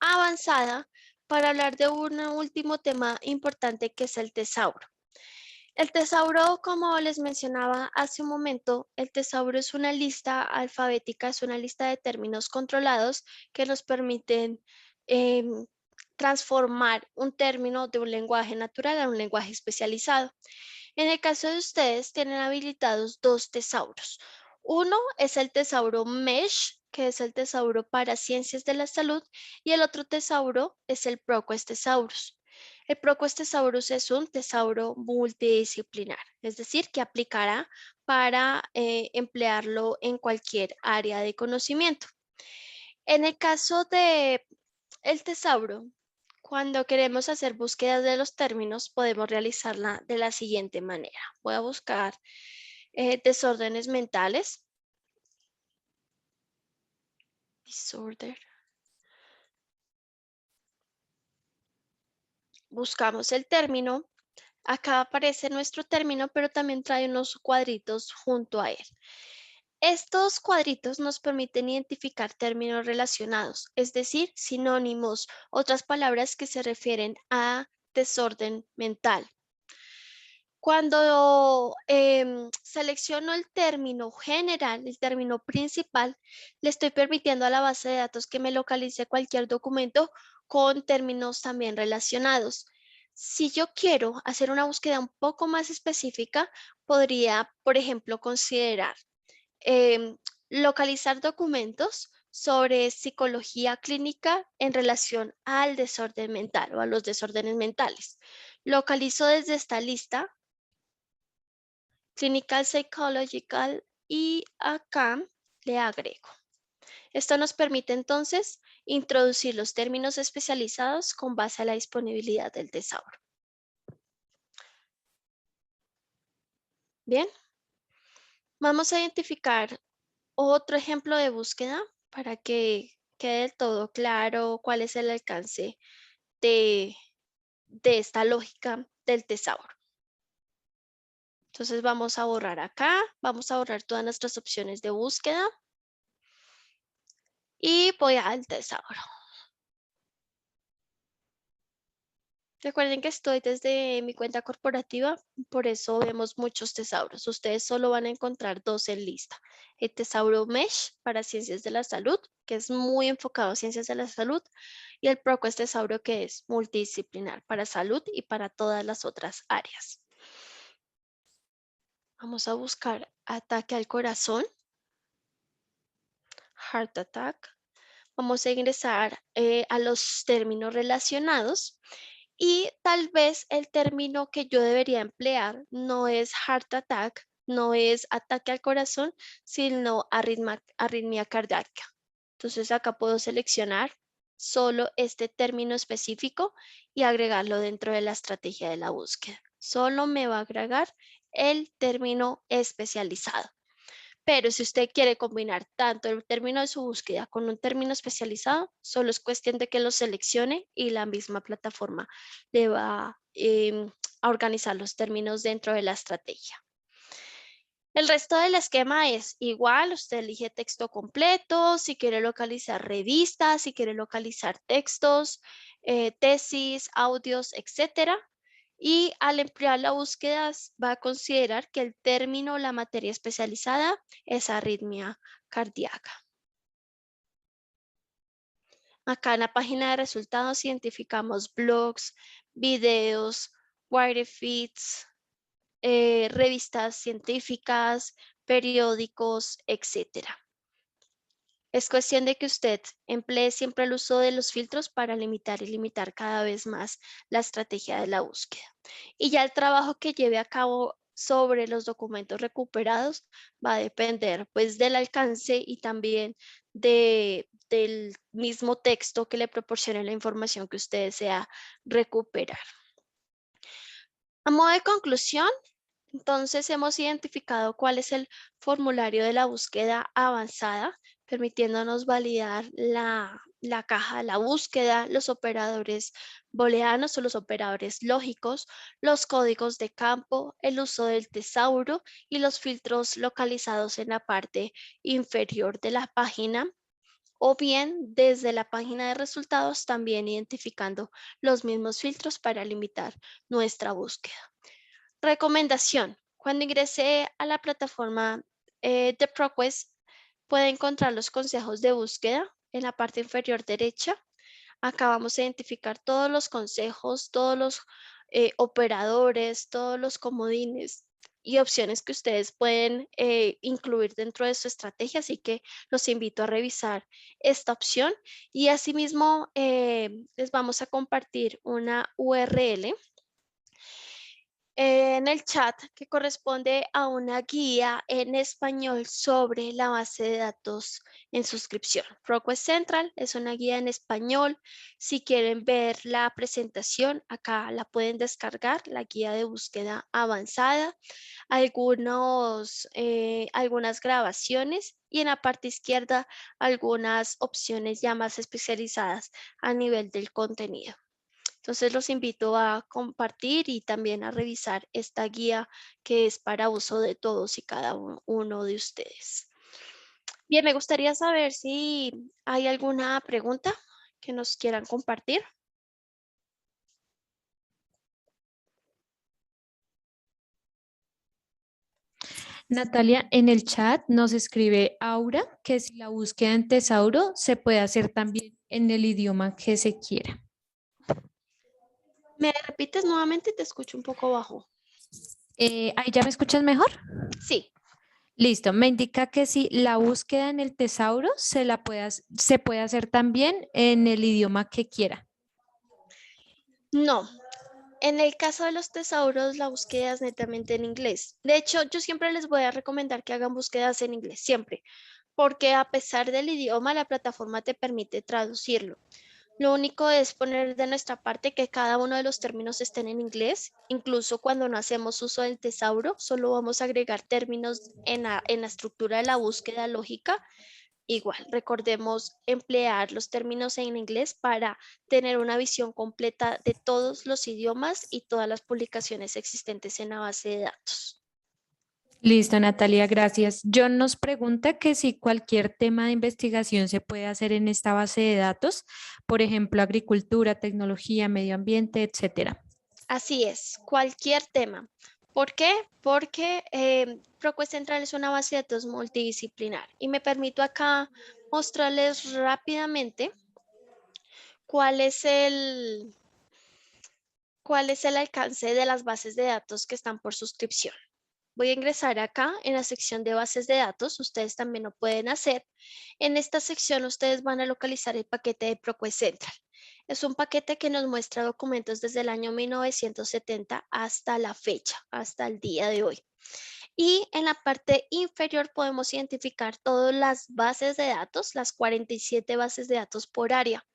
avanzada para hablar de un último tema importante que es el tesauro. El tesauro, como les mencionaba hace un momento, el tesauro es una lista alfabética, es una lista de términos controlados que nos permiten transformar un término de un lenguaje natural a un lenguaje especializado. En el caso de ustedes, tienen habilitados dos tesauros. Uno es el tesauro MESH, que es el tesauro para ciencias de la salud, y el otro tesauro es el ProQuest Thesaurus. El ProQuest Thesaurus es un tesauro multidisciplinar, es decir, que aplicará para emplearlo en cualquier área de conocimiento. En el caso de el tesauro, cuando queremos hacer búsquedas de los términos, podemos realizarla de la siguiente manera. Voy a buscar desórdenes mentales. Disorder. Buscamos el término. Acá aparece nuestro término, pero también trae unos cuadritos junto a él. Estos cuadritos nos permiten identificar términos relacionados, es decir, sinónimos, otras palabras que se refieren a desorden mental. Cuando selecciono el término general, el término principal, le estoy permitiendo a la base de datos que me localice cualquier documento con términos también relacionados. Si yo quiero hacer una búsqueda un poco más específica, podría, por ejemplo, considerar localizar documentos sobre psicología clínica en relación al desorden mental o a los desórdenes mentales. Localizo desde esta lista Clinical Psychological y acá le agrego. Esto nos permite entonces introducir los términos especializados con base a la disponibilidad del tesauro. Bien, vamos a identificar otro ejemplo de búsqueda para que quede del todo claro cuál es el alcance de esta lógica del tesauro. Entonces vamos a borrar acá, vamos a borrar todas nuestras opciones de búsqueda y voy al tesauro. Recuerden que estoy desde mi cuenta corporativa, por eso vemos muchos tesauros. Ustedes solo van a encontrar dos en lista. El tesauro Mesh para ciencias de la salud, que es muy enfocado a ciencias de la salud, y el ProQuest tesauro, que es multidisciplinar para salud y para todas las otras áreas. Vamos a buscar ataque al corazón, heart attack. Vamos a ingresar a los términos relacionados. Y tal vez el término que yo debería emplear no es heart attack, no es ataque al corazón, sino arritmia cardíaca. Entonces acá puedo seleccionar solo este término específico y agregarlo dentro de la estrategia de la búsqueda. Solo me va a agregar el término especializado. Pero si usted quiere combinar tanto el término de su búsqueda con un término especializado, solo es cuestión de que lo seleccione y la misma plataforma le va a organizar los términos dentro de la estrategia. El resto del esquema es igual, usted elige texto completo, si quiere localizar revistas, si quiere localizar textos, tesis, audios, etcétera. Y al emplear la búsqueda va a considerar que el término, la materia especializada es arritmia cardíaca. Acá en la página de resultados identificamos blogs, videos, wire feeds, revistas científicas, periódicos, etcétera. Es cuestión de que usted emplee siempre el uso de los filtros para limitar y limitar cada vez más la estrategia de la búsqueda. Y ya el trabajo que lleve a cabo sobre los documentos recuperados va a depender pues del alcance y también del mismo texto que le proporcione la información que usted desea recuperar. A modo de conclusión, entonces hemos identificado cuál es el formulario de la búsqueda avanzada, permitiéndonos validar la caja de la búsqueda, los operadores booleanos o los operadores lógicos, los códigos de campo, el uso del tesauro y los filtros localizados en la parte inferior de la página, o bien desde la página de resultados también identificando los mismos filtros para limitar nuestra búsqueda. Recomendación: cuando ingrese a la plataforma de ProQuest, puede encontrar los consejos de búsqueda en la parte inferior derecha. Acá vamos a identificar todos los consejos, todos los operadores, todos los comodines y opciones que ustedes pueden incluir dentro de su estrategia, así que los invito a revisar esta opción y asimismo les vamos a compartir una URL en el chat que corresponde a una guía en español sobre la base de datos en suscripción. ProQuest Central es una guía en español. Si quieren ver la presentación, acá la pueden descargar, la guía de búsqueda avanzada, algunas grabaciones y en la parte izquierda algunas opciones ya más especializadas a nivel del contenido. Entonces los invito a compartir y también a revisar esta guía que es para uso de todos y cada uno de ustedes. Bien, me gustaría saber si hay alguna pregunta que nos quieran compartir. Natalia, en el chat nos escribe Aura que si la búsqueda en tesauro se puede hacer también en el idioma que se quiera. ¿Me repites nuevamente? Te escucho un poco bajo. ¿Ahí ya me escuchas mejor? Sí. Listo, me indica que si la búsqueda en el tesauro se puede hacer también en el idioma que quiera. No. En el caso de los tesauros, la búsqueda es netamente en inglés. De hecho, yo siempre les voy a recomendar que hagan búsquedas en inglés, siempre, porque a pesar del idioma, la plataforma te permite traducirlo. Lo único es poner de nuestra parte que cada uno de los términos estén en inglés. Incluso cuando no hacemos uso del tesauro, solo vamos a agregar términos en la estructura de la búsqueda lógica. Igual, recordemos emplear los términos en inglés para tener una visión completa de todos los idiomas y todas las publicaciones existentes en la base de datos. Listo, Natalia, gracias. John nos pregunta que si cualquier tema de investigación se puede hacer en esta base de datos, por ejemplo, agricultura, tecnología, medio ambiente, etcétera. Así es, cualquier tema. ¿Por qué? Porque ProQuest Central es una base de datos multidisciplinar y me permito acá mostrarles rápidamente cuál es cuál es el alcance de las bases de datos que están por suscripción. Voy a ingresar acá en la sección de bases de datos. Ustedes también lo pueden hacer. En esta sección ustedes van a localizar el paquete de ProQuest Central. Es un paquete que nos muestra documentos desde el año 1970 hasta la fecha, hasta el día de hoy. Y en la parte inferior podemos identificar todas las bases de datos, las 47 bases de datos por área.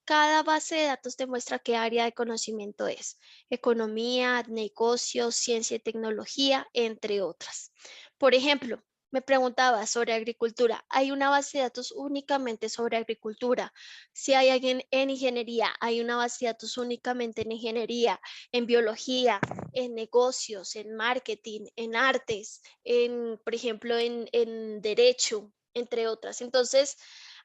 Cada base de datos demuestra qué área de conocimiento es: economía, negocios, ciencia y tecnología, entre otras. Por ejemplo, me preguntaba sobre agricultura. Hay una base de datos únicamente sobre agricultura. Si hay alguien en ingeniería, hay una base de datos únicamente en ingeniería, en biología, en negocios, en marketing, en artes, por ejemplo, en derecho, entre otras. Entonces,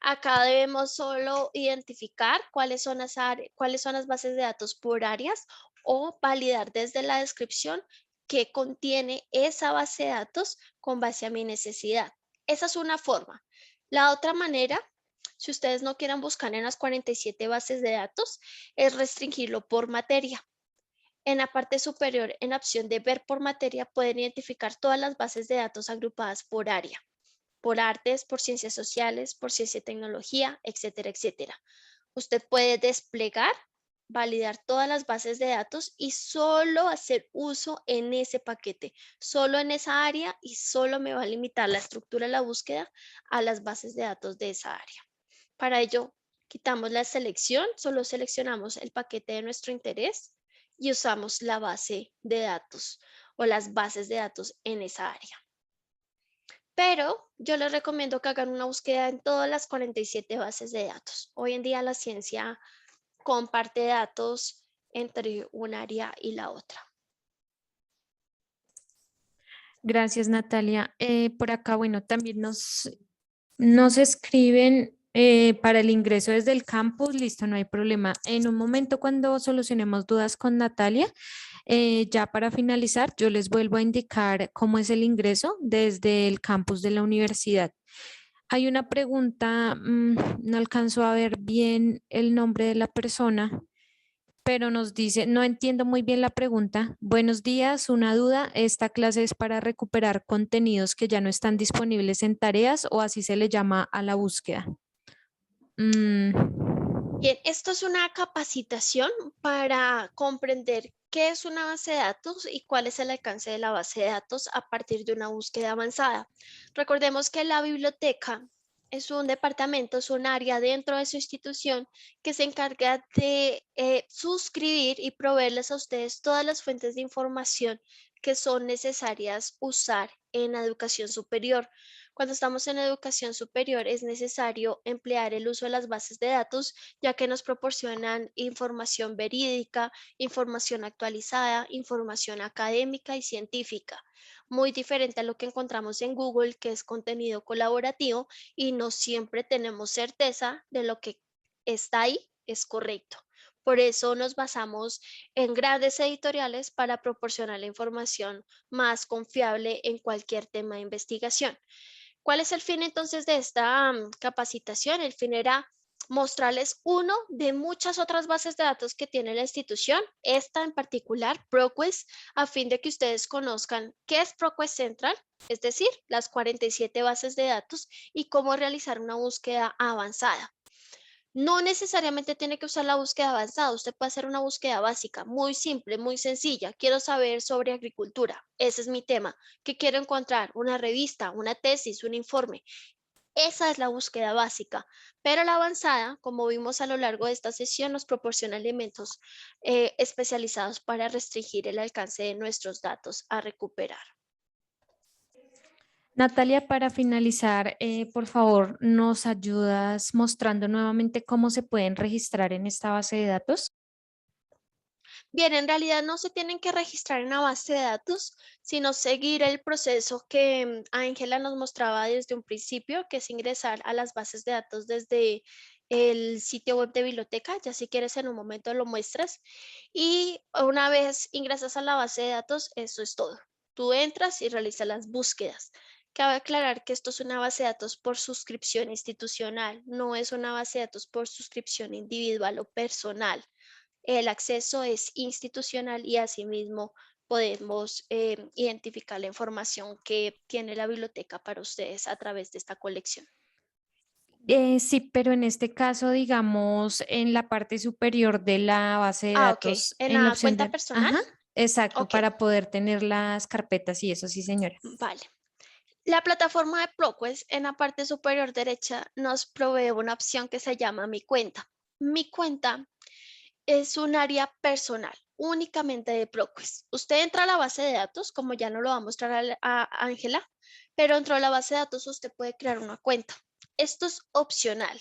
acá debemos solo identificar cuáles son las bases de datos por áreas o validar desde la descripción qué contiene esa base de datos con base a mi necesidad. Esa es una forma. La otra manera, si ustedes no quieren buscar en las 47 bases de datos, es restringirlo por materia. En la parte superior, en la opción de ver por materia, pueden identificar todas las bases de datos agrupadas por área, por artes, por ciencias sociales, por ciencia y tecnología, etcétera, etcétera. Usted puede desplegar, validar todas las bases de datos y solo hacer uso en ese paquete, solo en esa área, y solo me va a limitar la estructura de la búsqueda a las bases de datos de esa área. Para ello, quitamos la selección, solo seleccionamos el paquete de nuestro interés y usamos la base de datos o las bases de datos en esa área. Pero yo les recomiendo que hagan una búsqueda en todas las 47 bases de datos. Hoy en día la ciencia comparte datos entre un área y la otra. Gracias, Natalia. Por acá, bueno, también nos escriben para el ingreso desde el campus, listo, no hay problema. En un momento cuando solucionemos dudas con Natalia, ya para finalizar, yo les vuelvo a indicar cómo es el ingreso desde el campus de la universidad. Hay una pregunta, no alcanzo a ver bien el nombre de la persona, pero nos dice, no entiendo muy bien la pregunta. Buenos días, una duda. ¿Esta clase es para recuperar contenidos que ya no están disponibles en tareas o así se le llama a la búsqueda? Mm, Bien, esto es una capacitación para comprender qué es una base de datos y cuál es el alcance de la base de datos a partir de una búsqueda avanzada. Recordemos que la biblioteca es un departamento, es un área dentro de su institución que se encarga de suscribir y proveerles a ustedes todas las fuentes de información que son necesarias usar en la educación superior. Cuando estamos en educación superior es necesario emplear el uso de las bases de datos, ya que nos proporcionan información verídica, información actualizada, información académica y científica, muy diferente a lo que encontramos en Google, que es contenido colaborativo y no siempre tenemos certeza de lo que está ahí es correcto. Por eso nos basamos en grandes editoriales para proporcionar la información más confiable en cualquier tema de investigación. ¿Cuál es el fin entonces de esta capacitación? El fin era mostrarles uno de muchas otras bases de datos que tiene la institución, esta en particular, ProQuest, a fin de que ustedes conozcan qué es ProQuest Central, es decir, las 47 bases de datos y cómo realizar una búsqueda avanzada. No necesariamente tiene que usar la búsqueda avanzada, usted puede hacer una búsqueda básica, muy simple, muy sencilla. Quiero saber sobre agricultura, ese es mi tema. ¿Qué quiero encontrar? Una revista, una tesis, un informe. Esa es la búsqueda básica, pero la avanzada, como vimos a lo largo de esta sesión, nos proporciona elementos especializados para restringir el alcance de nuestros datos a recuperar. Natalia, para finalizar, por favor, ¿nos ayudas mostrando nuevamente cómo se pueden registrar en esta base de datos? Bien, en realidad no se tienen que registrar en la base de datos, sino seguir el proceso que Ángela nos mostraba desde un principio, que es ingresar a las bases de datos desde el sitio web de biblioteca. Ya si quieres en un momento lo muestras. Y una vez ingresas a la base de datos, eso es todo. Tú entras y realizas las búsquedas. Cabe aclarar que esto es una base de datos por suscripción institucional, no es una base de datos por suscripción individual o personal. El acceso es institucional y asimismo podemos identificar la información que tiene la biblioteca para ustedes a través de esta colección. Sí, pero en este caso, digamos, en la parte superior de la base de Ok. datos, En en la la opción cuenta de, personal, ajá, exacto, ok, para poder tener las carpetas y eso, sí, señora. vale. La plataforma de ProQuest en la parte superior derecha nos provee una opción que se llama Mi Cuenta. Mi Cuenta es un área personal, únicamente de ProQuest. Usted entra a la base de datos, como ya no lo va a mostrar a Ángela, pero dentro de la base de datos usted puede crear una cuenta. Esto es opcional.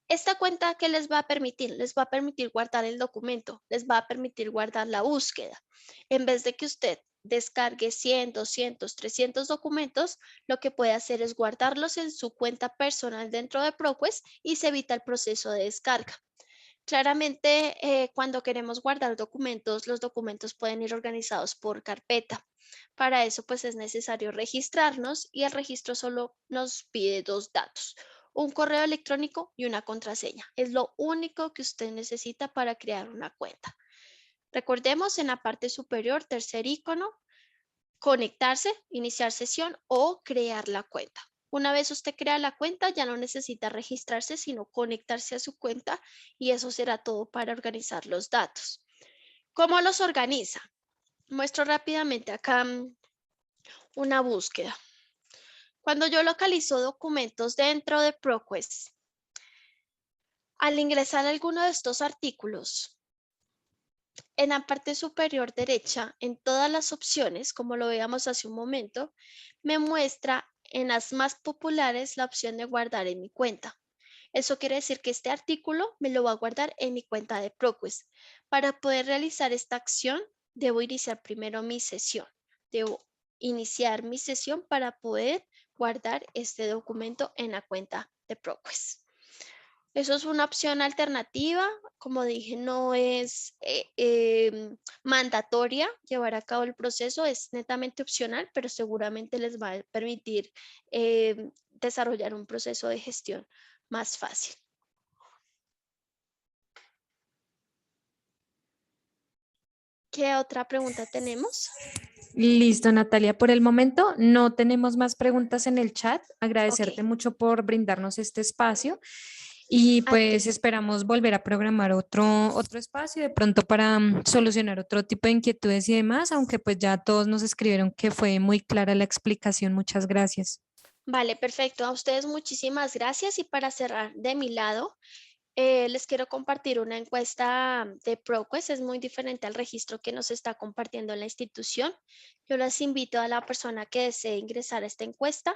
Esta cuenta, ¿qué les va a permitir? Les va a permitir guardar el documento, les va a permitir guardar la búsqueda. En vez de que usted descargue 100, 200, 300 documentos, lo que puede hacer es guardarlos en su cuenta personal dentro de ProQuest y se evita el proceso de descarga. Claramente, cuando queremos guardar documentos, los documentos pueden ir organizados por carpeta. Para eso, pues es necesario registrarnos y el registro solo nos pide dos datos, un correo electrónico y una contraseña. Es lo único que usted necesita para crear una cuenta. Recordemos en la parte superior, tercer icono, conectarse, iniciar sesión o crear la cuenta. Una vez usted crea la cuenta, ya no necesita registrarse, sino conectarse a su cuenta y eso será todo para organizar los datos. ¿Cómo los organiza? Muestro rápidamente acá una búsqueda. Cuando yo localizo documentos dentro de ProQuest, al ingresar alguno de estos artículos, en la parte superior derecha, en todas las opciones, como lo veíamos hace un momento, me muestra en las más populares la opción de guardar en mi cuenta. Eso quiere decir que este artículo me lo va a guardar en mi cuenta de ProQuest. Para poder realizar esta acción, debo iniciar primero mi sesión. Debo iniciar mi sesión para poder guardar este documento en la cuenta de ProQuest. Eso es una opción alternativa. Como dije, no es mandatoria llevar a cabo el proceso, es netamente opcional, pero seguramente les va a permitir desarrollar un proceso de gestión más fácil. ¿Qué otra pregunta tenemos? Listo, Natalia. Por el momento no tenemos más preguntas en el chat. Ok, Agradecerte mucho por brindarnos este espacio y a ti. pues esperamos volver a programar otro espacio de pronto para solucionar otro tipo de inquietudes y demás, aunque pues ya todos nos escribieron que fue muy clara la explicación. Muchas gracias. Vale, perfecto. A ustedes muchísimas gracias. Y para cerrar de mi lado, les quiero compartir una encuesta de ProQuest. Es muy diferente al registro que nos está compartiendo la institución. Yo les invito a la persona que desee ingresar a esta encuesta.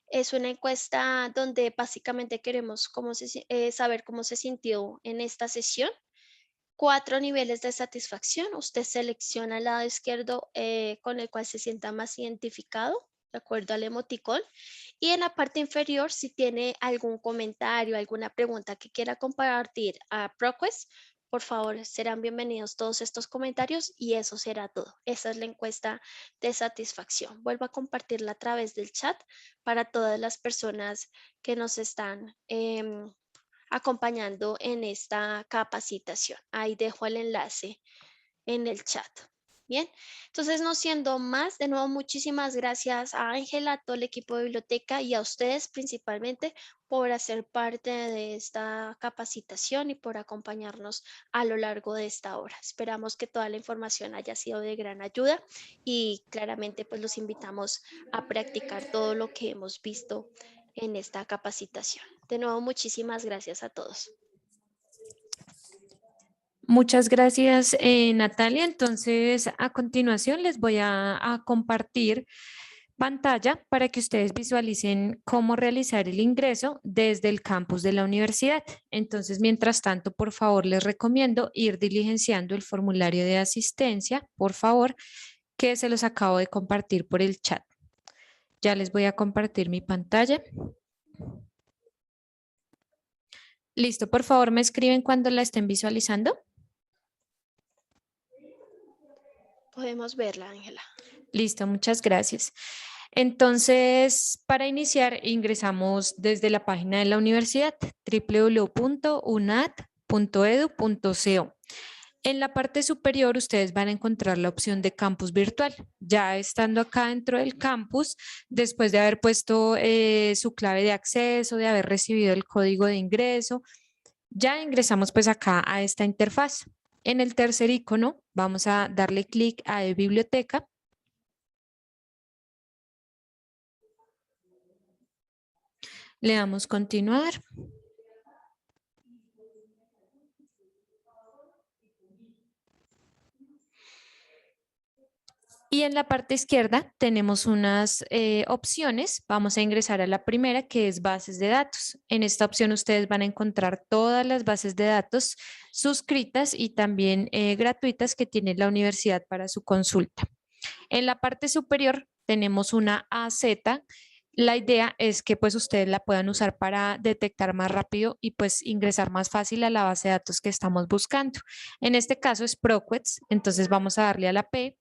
Es una encuesta donde básicamente queremos saber cómo se sintió en esta sesión. 4 niveles de satisfacción. Usted selecciona el lado izquierdo con el cual se sienta más identificado, de acuerdo al emoticón. Y en la parte inferior, si tiene algún comentario, alguna pregunta que quiera compartir a ProQuest, por favor, serán bienvenidos todos estos comentarios y eso será todo. Esa es la encuesta de satisfacción. Vuelvo a compartirla a través del chat para todas las personas que nos están acompañando en esta capacitación. Ahí dejo el enlace en el chat. Bien, entonces no siendo más, de nuevo muchísimas gracias a Ángela, a todo el equipo de biblioteca y a ustedes principalmente por hacer parte de esta capacitación y por acompañarnos a lo largo de esta hora. Esperamos que toda la información haya sido de gran ayuda y claramente pues los invitamos a practicar todo lo que hemos visto en esta capacitación. De nuevo, muchísimas gracias a todos. Muchas gracias, Natalia. Entonces, a continuación les voy a compartir pantalla para que ustedes visualicen cómo realizar el ingreso desde el campus de la universidad. Entonces, mientras tanto, por favor, les recomiendo ir diligenciando el formulario de asistencia, por favor, que se los acabo de compartir por el chat. Ya les voy a compartir mi pantalla. Listo, por favor, me escriben cuando la estén visualizando. Podemos verla, Ángela. Listo, muchas gracias. Entonces, para iniciar, ingresamos desde la página de la universidad, www.unat.edu.co. En la parte superior, ustedes van a encontrar la opción de campus virtual. Ya estando acá dentro del campus, después de haber puesto su clave de acceso, de haber recibido el código de ingreso, ya ingresamos pues acá a esta interfaz. En el tercer icono, vamos a darle clic a biblioteca. Le damos continuar. Y en la parte izquierda tenemos unas opciones. Vamos a ingresar a la primera, que es bases de datos. En esta opción ustedes van a encontrar todas las bases de datos suscritas y también gratuitas que tiene la universidad para su consulta. En la parte superior tenemos una AZ. La idea es que pues ustedes la puedan usar para detectar más rápido y pues ingresar más fácil a la base de datos que estamos buscando. En este caso es ProQuest, entonces vamos a darle a la P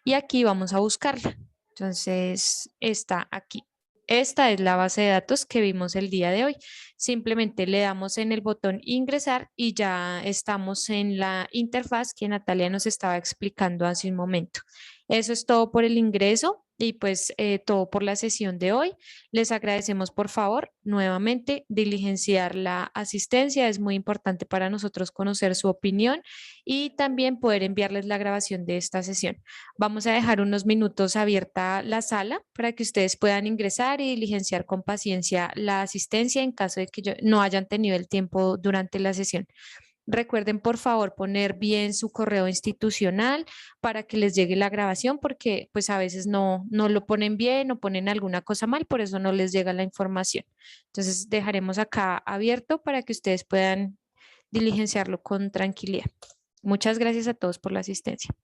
y aquí vamos a buscarla. Entonces está aquí. Esta es la base de datos que vimos el día de hoy. Simplemente le damos en el botón ingresar y ya estamos en la interfaz que Natalia nos estaba explicando hace un momento. Eso es todo por el ingreso y pues todo por la sesión de hoy. Les agradecemos por favor nuevamente diligenciar la asistencia. Es muy importante para nosotros conocer su opinión y también poder enviarles la grabación de esta sesión. Vamos a dejar unos minutos abierta la sala para que ustedes puedan ingresar y diligenciar con paciencia la asistencia en caso de que no hayan tenido el tiempo durante la sesión. Recuerden, por favor, poner bien su correo institucional para que les llegue la grabación, porque pues a veces no lo ponen bien o ponen alguna cosa mal, por eso no les llega la información. Entonces, dejaremos acá abierto para que ustedes puedan diligenciarlo con tranquilidad. Muchas gracias a todos por la asistencia.